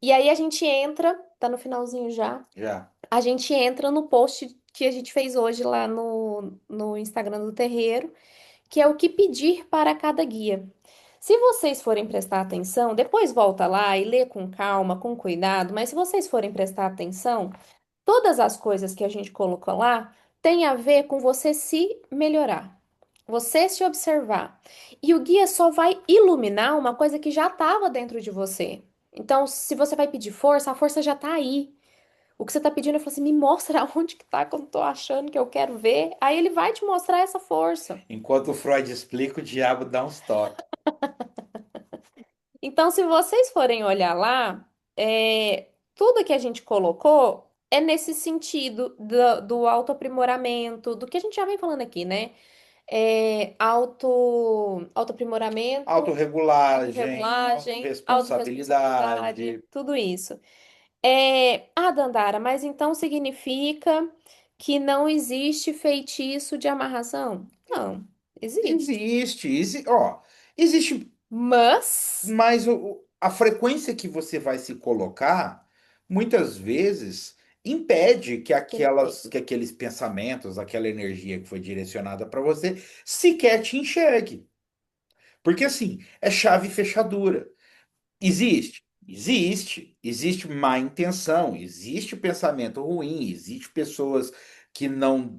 E aí a gente entra, tá no finalzinho já, Já. a gente entra no post que a gente fez hoje lá no Instagram do Terreiro, que é o que pedir para cada guia. Se vocês forem prestar atenção, depois volta lá e lê com calma, com cuidado, mas se vocês forem prestar atenção, todas as coisas que a gente colocou lá têm a ver com você se melhorar, você se observar. E o guia só vai iluminar uma coisa que já estava dentro de você. Então, se você vai pedir força, a força já está aí. O que você está pedindo, ele falou assim, me mostra onde que tá, que eu não tô achando que eu quero ver. Aí ele vai te mostrar essa força. Enquanto o Freud explica, o diabo dá uns toques. Então, se vocês forem olhar lá, tudo que a gente colocou é nesse sentido do autoaprimoramento, do que a gente já vem falando aqui, né? Autoaprimoramento, Autorregulagem, autorregulagem, autorresponsabilidade, autorresponsabilidade. tudo isso. Dandara, mas então significa que não existe feitiço de amarração? Não, existe. Ó, existe, Mas, mas a frequência que você vai se colocar, muitas vezes, impede que aqueles pensamentos, aquela energia que foi direcionada para você, sequer te enxergue. Porque assim, é chave e fechadura. Existe má intenção, existe pensamento ruim, existe pessoas que não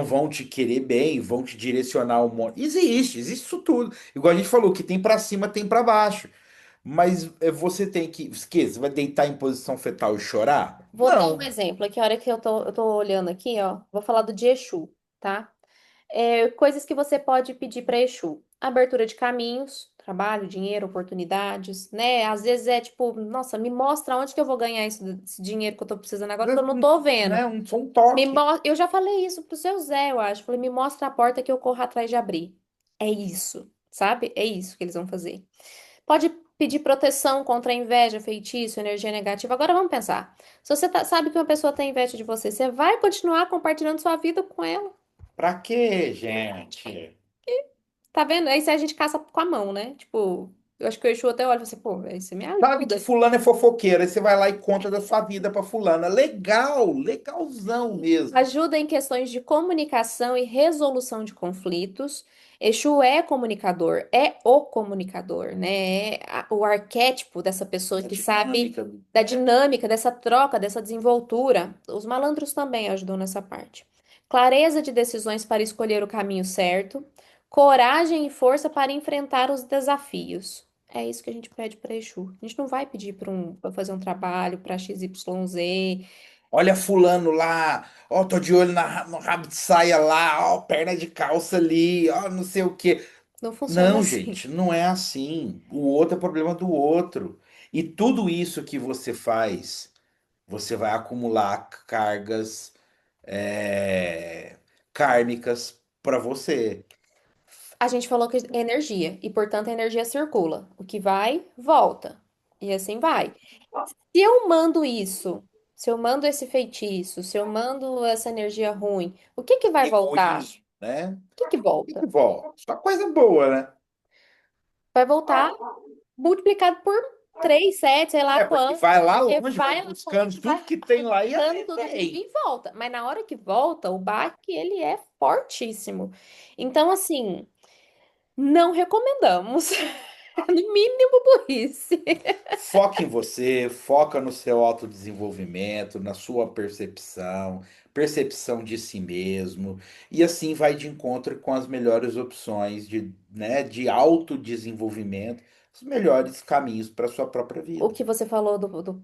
vão te querer bem, vão te direcionar um monte. Existe isso tudo. Igual a gente falou, que tem pra cima, tem pra baixo. Mas você tem você vai deitar em posição fetal e chorar? vou dar um Não. exemplo aqui, a hora que eu tô olhando aqui, ó, vou falar do de Exu, tá? Coisas que você pode pedir para Exu. Abertura de caminhos, trabalho, dinheiro, oportunidades, né? Às vezes é tipo, nossa, me mostra onde que eu vou ganhar esse dinheiro que eu tô precisando agora, que eu não tô vendo. Né? Só um toque. Eu já falei isso pro seu Zé, eu acho. Falei, me mostra a porta que eu corro atrás de abrir. É isso, sabe? É isso que eles vão fazer. Pode pedir proteção contra a inveja, feitiço, energia negativa. Agora vamos pensar. Se você sabe que uma pessoa tem inveja de você, você vai continuar compartilhando sua vida com ela. Pra quê, gente? Tá vendo? Aí se a gente caça com a mão, né? Tipo, eu acho que o Exu até olha e fala assim, pô, aí você me Sabe que ajuda. fulano é fofoqueiro, aí você vai lá e conta da sua vida pra fulana. Legal, legalzão mesmo. Ajuda em questões de comunicação e resolução de conflitos. Exu é comunicador, é o comunicador, né? É o arquétipo dessa pessoa A que sabe dinâmica, da né? dinâmica, dessa troca, dessa desenvoltura. Os malandros também ajudam nessa parte. Clareza de decisões para escolher o caminho certo. Coragem e força para enfrentar os desafios. É isso que a gente pede para Exu. A gente não vai pedir para fazer um trabalho para XYZ. Olha fulano lá, ó, tô de olho no rabo de saia lá, ó, perna de calça ali, ó, não sei o quê. Não funciona Não, assim. gente, não é assim. O outro é problema do outro. E tudo isso que você faz, você vai acumular cargas, é, kármicas para você. A gente falou que é energia, e portanto a energia circula. O que vai, volta. E assim vai. Se eu mando isso, se eu mando esse feitiço, se eu mando essa energia ruim, o que que vai voltar? O Egoísmo, né? que que E que volta? volta. Só coisa boa, né? Vai voltar multiplicado por 3, 7, sei lá É, porque quanto. vai lá Porque longe, vai vai lá buscando longe, vai tudo que tem lá e arrancando tudo vem. e volta. Mas na hora que volta, o baque, ele é fortíssimo. Então, assim, não recomendamos. No mínimo burrice. Foca em você, foca no seu autodesenvolvimento, na sua percepção de si mesmo, e assim vai de encontro com as melhores opções de autodesenvolvimento, os melhores caminhos para a sua própria O vida. que você falou do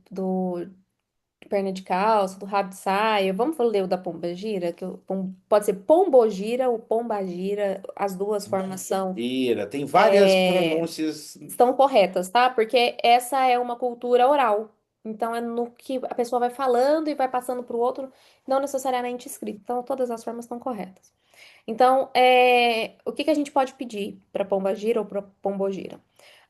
perna de calça, do rabo de saia, vamos ler o da pombagira, pode ser pombogira ou pombagira, as duas formas Mentira, tem várias pronúncias. estão corretas, tá? Porque essa é uma cultura oral. Então é no que a pessoa vai falando e vai passando para o outro, não necessariamente escrito. Então todas as formas estão corretas. Então, o que que a gente pode pedir para Pombagira ou para Pombogira?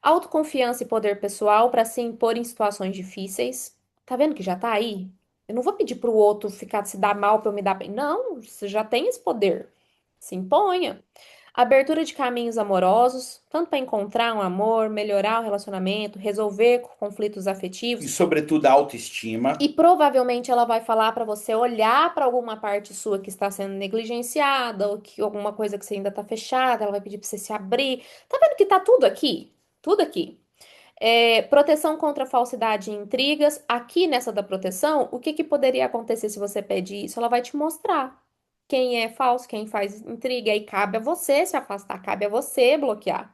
Autoconfiança e poder pessoal para se impor em situações difíceis. Tá vendo que já tá aí? Eu não vou pedir pro outro ficar se dar mal para eu me dar bem. Não, você já tem esse poder. Se imponha. Abertura de caminhos amorosos, tanto para encontrar um amor, melhorar o relacionamento, resolver conflitos E, afetivos. sobretudo, a E autoestima. provavelmente ela vai falar para você olhar para alguma parte sua que está sendo negligenciada ou que alguma coisa que você ainda está fechada, ela vai pedir para você se abrir. Tá vendo que tá tudo aqui? Tudo aqui. Proteção contra falsidade e intrigas. Aqui nessa da proteção, o que que poderia acontecer se você pede isso? Ela vai te mostrar quem é falso, quem faz intriga, e cabe a você se afastar, cabe a você bloquear.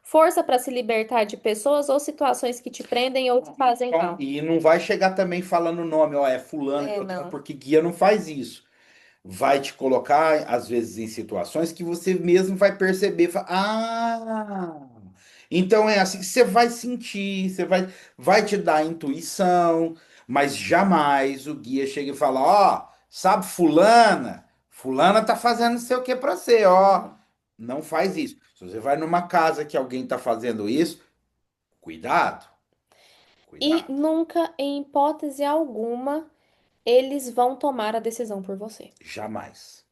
Força para se libertar de pessoas ou situações que te prendem ou te fazem Então, mal. e não vai chegar também falando o nome, ó, é fulano que É, eu tenho, não. porque guia não faz isso. Vai te colocar, às vezes, em situações que você mesmo vai perceber, então é assim, você vai sentir, vai te dar intuição, mas jamais o guia chega e fala, ó, sabe fulana? Fulana tá fazendo não sei o que pra você, ó. Não. Não faz isso. Se você vai numa casa que alguém tá fazendo isso, cuidado, E cuidado. nunca, em hipótese alguma, eles vão tomar a decisão por você. Jamais.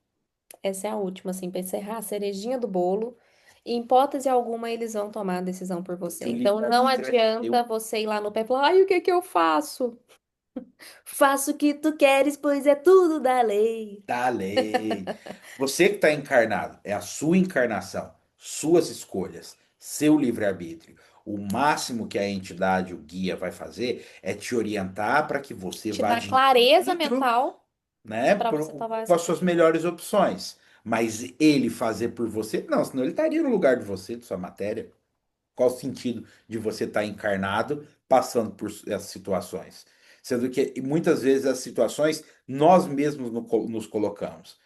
Essa é a última, assim, para encerrar, a cerejinha do bolo. Em hipótese alguma, eles vão tomar a decisão por você. Porque o Então, não livre-arbítrio é adianta teu. você ir lá no pé e falar, ai, o que que eu faço? Faço o que tu queres, pois é tudo da lei. Da lei. Você que está encarnado, é a sua encarnação, suas escolhas, seu livre-arbítrio. O máximo que a entidade, o guia, vai fazer é te orientar para que você Te vá dá de clareza encontro, mental né, para você tomar com essa as suas decisão. melhores opções. Mas ele fazer por você, não, senão ele estaria no lugar de você, de sua matéria. Qual o sentido de você estar encarnado passando por essas situações? Sendo que muitas vezes as situações nós mesmos nos colocamos.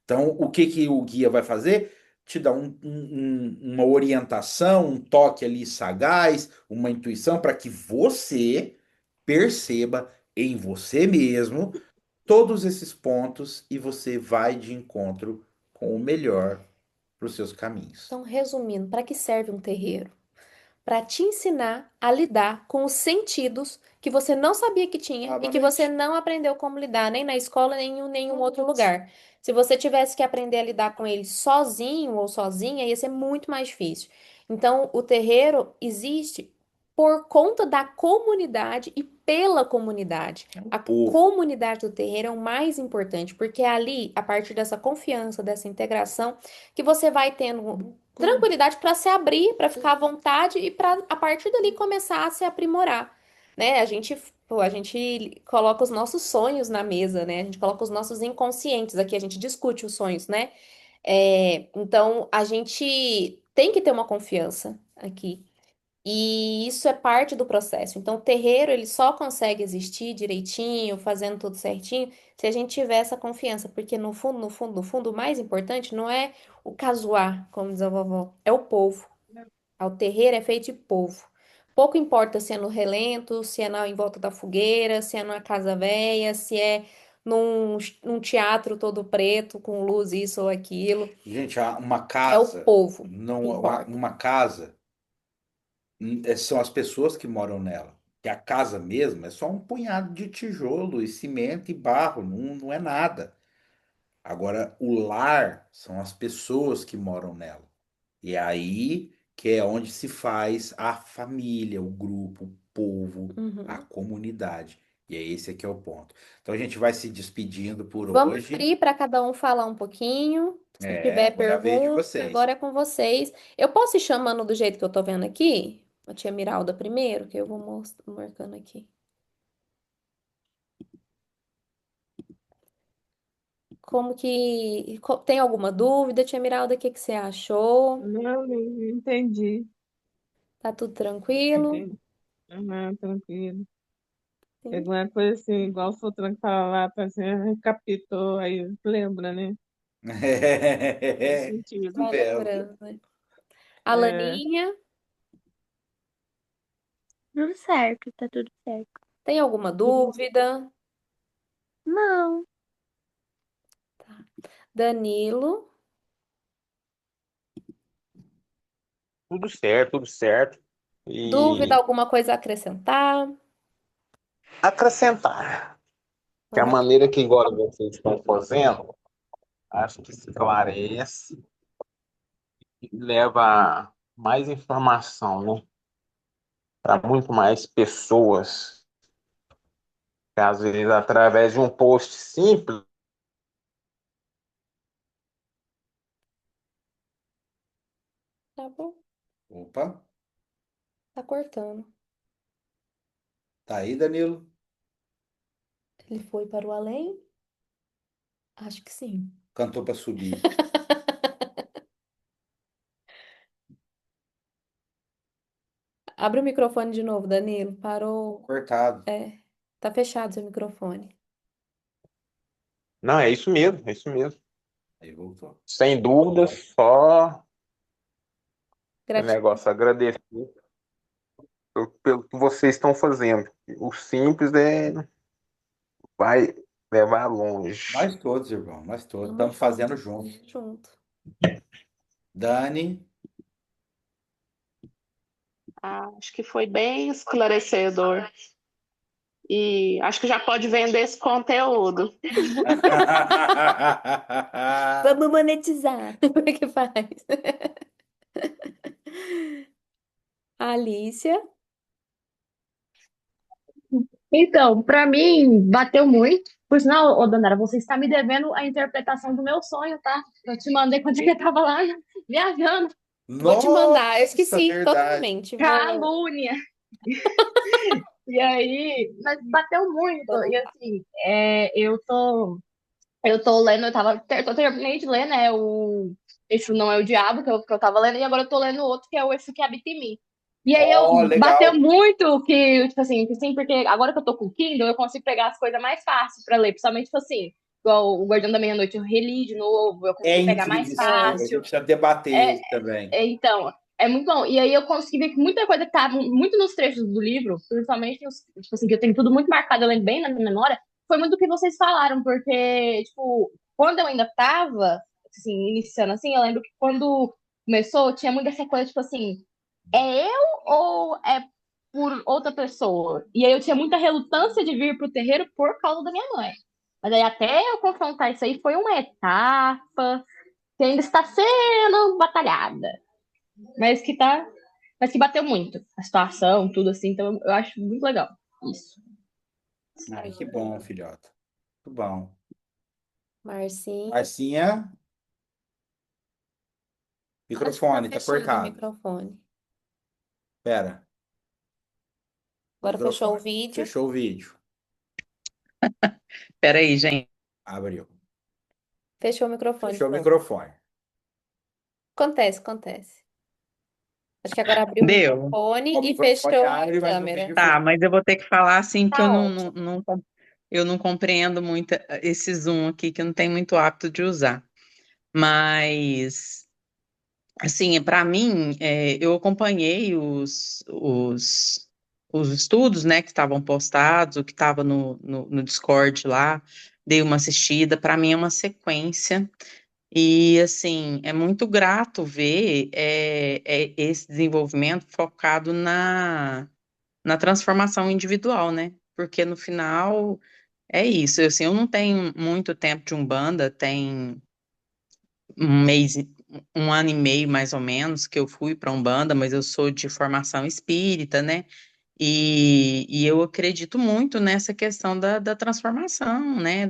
Então, o que que o guia vai fazer? Te dar uma orientação, um toque ali sagaz, uma intuição para que você perceba em você mesmo todos esses pontos e você vai de encontro com o melhor para os seus caminhos. Então, resumindo, para que serve um terreiro? Para te ensinar a lidar com os sentidos que você não sabia que tinha e que você Exatamente. não aprendeu como lidar, nem na escola, nem em nenhum outro lugar. Se você tivesse que aprender a lidar com eles sozinho ou sozinha, ia ser muito mais difícil. Então, o terreiro existe por conta da comunidade e pela comunidade. É o A povo. comunidade do terreiro é o mais importante, porque é ali, a partir dessa confiança, dessa integração, que você vai tendo tranquilidade para se abrir, para ficar à vontade e para a partir dali começar a se aprimorar, né? A gente coloca os nossos sonhos na mesa, né? A gente coloca os nossos inconscientes aqui, a gente discute os sonhos, né? Então a gente tem que ter uma confiança aqui. E isso é parte do processo. Então, o terreiro, ele só consegue existir direitinho, fazendo tudo certinho, se a gente tiver essa confiança. Porque no fundo, no fundo, no fundo, o mais importante não é o casuar, como diz a vovó, é o povo. O terreiro é feito de povo. Pouco importa se é no relento, se é em volta da fogueira, se é numa casa velha, se é num teatro todo preto, com luz, isso ou aquilo. Gente, uma É o casa, povo que não, importa. uma casa são as pessoas que moram nela. Que a casa mesmo é só um punhado de tijolo e cimento e barro, não é nada. Agora, o lar são as pessoas que moram nela. E é aí que é onde se faz a família, o grupo, o povo, a Uhum. comunidade. E é esse aqui é o ponto. Então a gente vai se despedindo por Vamos hoje. abrir para cada um falar um pouquinho. Se É, tiver agora é a vez de pergunta, vocês. agora é com vocês. Eu posso ir chamando do jeito que eu tô vendo aqui? A tia Miralda primeiro, que eu vou marcando aqui. Tem alguma dúvida, tia Miralda? O que que você achou? Não entendi. Tá tudo tranquilo? Entendi. Ah, tranquilo. Sim. Alguma coisa assim, igual o Sotran que fala lá, tá assim, recapitulou, aí lembra, né? Faz sentido. Vai Mesmo. lembrando, né? A É, Laninha, Tudo certo, tá tudo certo. tem alguma dúvida? Não, Danilo. tudo certo, tudo certo. Dúvida, E alguma coisa a acrescentar? acrescentar que a Manda ver. maneira que agora vocês estão fazendo, acho que esclarece e leva mais informação, né, para muito mais pessoas. Que às vezes, através de um post simples, Tá bom, Opa, tá cortando. tá aí, Danilo? Ele foi para o além? Acho que sim. Cantou pra subir. Abre o microfone de novo, Danilo. Parou. Cortado. É, tá fechado seu microfone. não, é isso mesmo, é isso mesmo. Aí voltou. Sem dúvidas, só o Gratidão. negócio agradecer pelo que vocês estão fazendo. O simples vai levar longe. Nós todos, irmão, nós todos. Tamo Estamos junto. fazendo junto. Junto. Dani, Acho que foi bem esclarecedor. E acho que já pode vender esse conteúdo. Vamos monetizar. Como é que faz? Alicia. Então, pra mim, bateu muito. Por sinal, ô Danara, você está me devendo a interpretação do meu sonho, tá? Eu te mandei quando eu tava lá viajando. Vou te mandar. Eu nossa, esqueci verdade. totalmente. Vou. Calúnia. E aí, mas bateu muito. Vou E assim, eu tô lendo, eu terminei de ler, né? Esse Não É o Diabo, que eu tava lendo, e agora eu tô lendo outro, que é o Esse Que Habita em Mim. E aí eu Ó, bateu legal. muito tipo assim, porque agora que eu tô com o Kindle, eu consigo pegar as coisas mais fáceis pra ler, principalmente, tipo assim, igual o Guardião da Meia-Noite, eu reli de novo, eu É consegui pegar mais incrível esse É, livro. A gente fácil. precisa debater É, isso também. então, é muito bom. E aí eu consegui ver que muita coisa que tá muito nos trechos do livro, principalmente tipo assim, que eu tenho tudo muito marcado, eu lembro bem na minha memória, foi muito do que vocês falaram, porque, tipo, quando eu ainda tava, assim, iniciando assim, eu lembro que quando começou, tinha muita essa coisa, tipo assim, é eu ou é por outra pessoa? E aí eu tinha muita relutância de vir pro terreiro por causa da minha mãe. Mas aí até eu confrontar isso aí foi uma etapa que ainda está sendo batalhada, mas que tá, mas que bateu muito a situação, tudo assim, então eu acho muito legal isso. Ai, sim. que bom, filhota. Muito bom. Marcinho. Marcinha, Acho que tá microfone, tá fechado o cortado. microfone. Pera, Agora fechou o microfone. vídeo. Fechou o vídeo. Peraí, gente. Abriu. Fechou o microfone de Fechou o novo. microfone. Acontece, acontece. Acho que agora abriu o Deu. microfone O e microfone fechou a abre, mas o câmera. vídeo Tá, fechou. mas eu vou ter que falar assim que eu Tá ótimo. eu não compreendo muito esse Zoom aqui, que eu não tenho muito hábito de usar. Mas, assim, para mim, eu acompanhei os estudos, né, que estavam postados, o que estava no Discord lá, dei uma assistida. Para mim é uma sequência. E, assim, é muito grato ver esse desenvolvimento focado na transformação individual, né? Porque no final é isso. Assim, eu não tenho muito tempo de Umbanda, tem um mês, um ano e meio mais ou menos que eu fui para Umbanda, mas eu sou de formação espírita, né? E eu acredito muito nessa questão da transformação, né?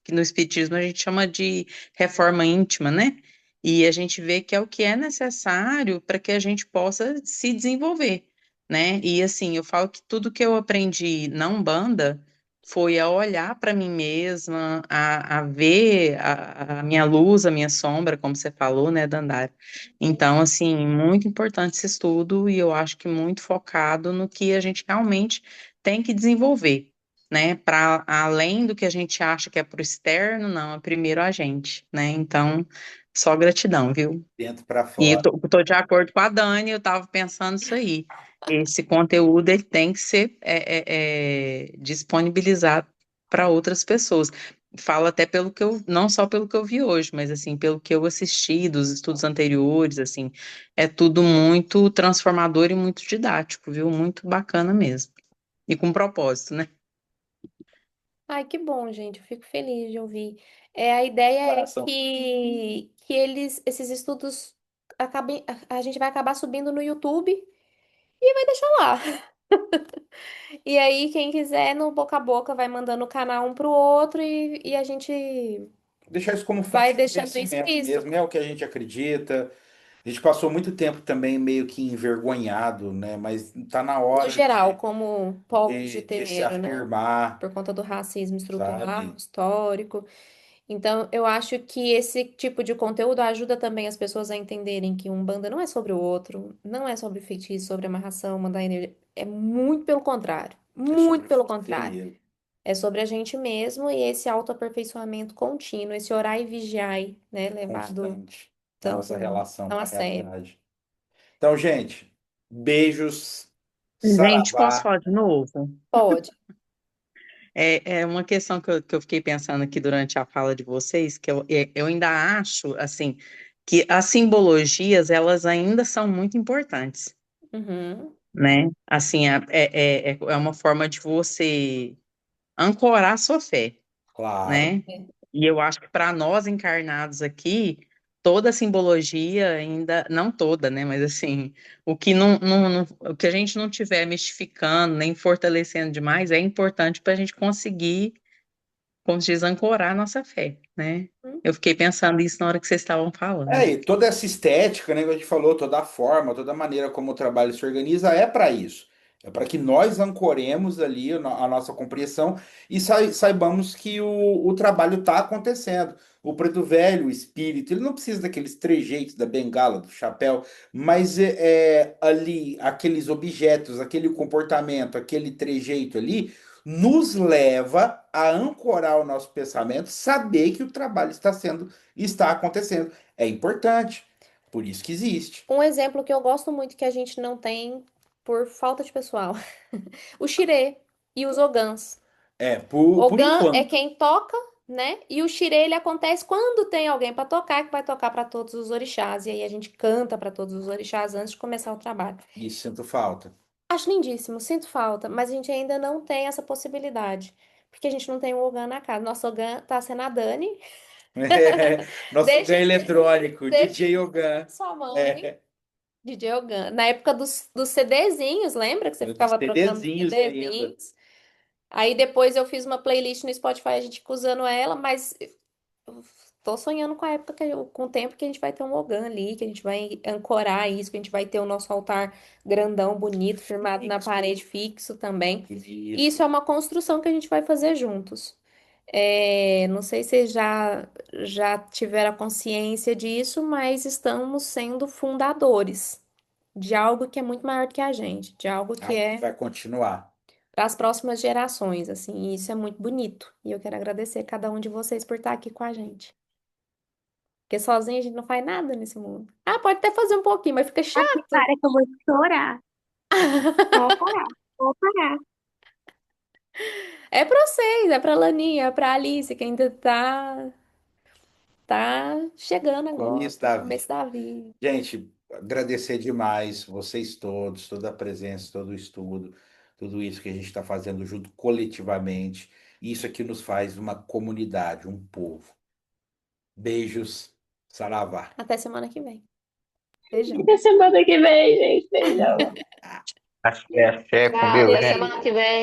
Que no Espiritismo a gente chama de reforma íntima, né? E a gente vê que é o que é necessário para que a gente possa se desenvolver, né? E assim, eu falo que tudo que eu aprendi na Umbanda foi a olhar para mim mesma, a ver a minha luz, a minha sombra, como você falou, né, Dandara? Então, assim, muito importante esse estudo e eu acho que muito focado no que a gente realmente tem que desenvolver, né? Para além do que a gente acha que é para o externo, não, é primeiro a gente, né? Então, só gratidão, viu? Dentro para E eu fora. tô de acordo com a Dani, eu estava pensando isso aí. Esse conteúdo ele tem que ser disponibilizado para outras pessoas. falo até pelo que eu, não só pelo que eu vi hoje, mas assim, pelo que eu assisti dos estudos anteriores, assim, é tudo muito transformador e muito didático, viu? Muito bacana mesmo. E com propósito, né? Ai, que bom, gente. Eu fico feliz de ouvir. A ideia é Coração. que esses estudos a gente vai acabar subindo no YouTube e vai deixar lá. E aí, quem quiser, no boca a boca, vai mandando o canal um pro outro e a gente Deixar isso como fonte vai de deixando conhecimento explícito. mesmo, é o que a gente acredita. A gente passou muito tempo também meio que envergonhado, né? Mas tá na No hora geral, como povos de de se terreiro, né? afirmar, Por conta do racismo estrutural, sabe? histórico. Então, eu acho que esse tipo de conteúdo ajuda também as pessoas a entenderem que Umbanda não é sobre o outro, não é sobre feitiço, sobre amarração, mandar energia. É muito pelo contrário. É Muito sobre pelo força contrário. guerreira. É sobre a gente mesmo e esse autoaperfeiçoamento contínuo, esse orar e vigiar, né? Levado Constante na tão, nossa relação tão com a a sério. realidade. Então, gente, beijos, Gente, posso saravá. falar de novo? Pode. É uma questão que eu fiquei pensando aqui durante a fala de vocês, que eu ainda acho, assim, que as simbologias, elas ainda são muito importantes, Uhum. né? Assim, é uma forma de você ancorar a sua fé, Claro, né? E eu acho que para nós encarnados aqui, toda a simbologia ainda, não toda, né? Mas assim, o que a gente não tiver mistificando, nem fortalecendo demais, é importante para a gente conseguir, como se diz, ancorar a nossa fé, né? Eu fiquei pensando isso na hora que vocês estavam falando. e toda essa estética, né, que a gente falou, toda a forma, toda a maneira como o trabalho se organiza é para isso. É para que nós ancoremos ali a nossa compreensão e saibamos que o trabalho está acontecendo. O preto velho, o espírito, ele não precisa daqueles trejeitos da bengala, do chapéu, mas ali, aqueles objetos, aquele comportamento, aquele trejeito ali, nos leva a ancorar o nosso pensamento, saber que o trabalho está acontecendo. É importante. Por isso que existe. Um exemplo que eu gosto muito que a gente não tem por falta de pessoal. O xirê e os ogãs. Por Ogã é enquanto. quem toca, né? E o xirê ele acontece quando tem alguém para tocar, que vai tocar para todos os orixás. E aí a gente canta para todos os orixás antes de começar o trabalho. Isso sinto falta. Acho lindíssimo, sinto falta, mas a gente ainda não tem essa possibilidade. Porque a gente não tem um ogã na casa. Nosso ogã tá sendo a Dani. Nosso Deixa, ganho eletrônico, deixa DJ Ogan. sua mãe. É, DJ Ogan. Na época dos CDzinhos, lembra que você dos ficava trocando CDzinhos ainda. CDzinhos? Aí depois eu fiz uma playlist no Spotify, a gente fica usando ela, mas eu tô sonhando com a época com o tempo que a gente vai ter um Ogan ali, que a gente vai ancorar isso, que a gente vai ter o nosso altar grandão, bonito, firmado na parede, fixo também. Isso. Isso é uma construção que a gente vai fazer juntos. Não sei se já tiveram a consciência disso, mas estamos sendo fundadores de algo que é muito maior do que a gente, de algo que Algo que é vai continuar. para as próximas gerações, assim, e isso é muito bonito. E eu quero agradecer cada um de vocês por estar aqui com a gente. Porque sozinho a gente não faz nada nesse mundo. Ah, pode até fazer um pouquinho, mas fica Aqui, chato. para que eu vou chorar. Vou parar, vou parar. É pra vocês, é pra Laninha, é pra Alice, que ainda tá chegando agora, Começo no da começo vida. da vida. Gente, agradecer demais vocês todos, toda a presença, todo o estudo, tudo isso que a gente está fazendo junto coletivamente. Isso aqui nos faz uma comunidade, um povo. Beijos, saravá. Até semana que vem. Beijão. Até semana que vem, gente. Beijão. Acho que é fé com Tchau, Deus, até gente. semana que vem.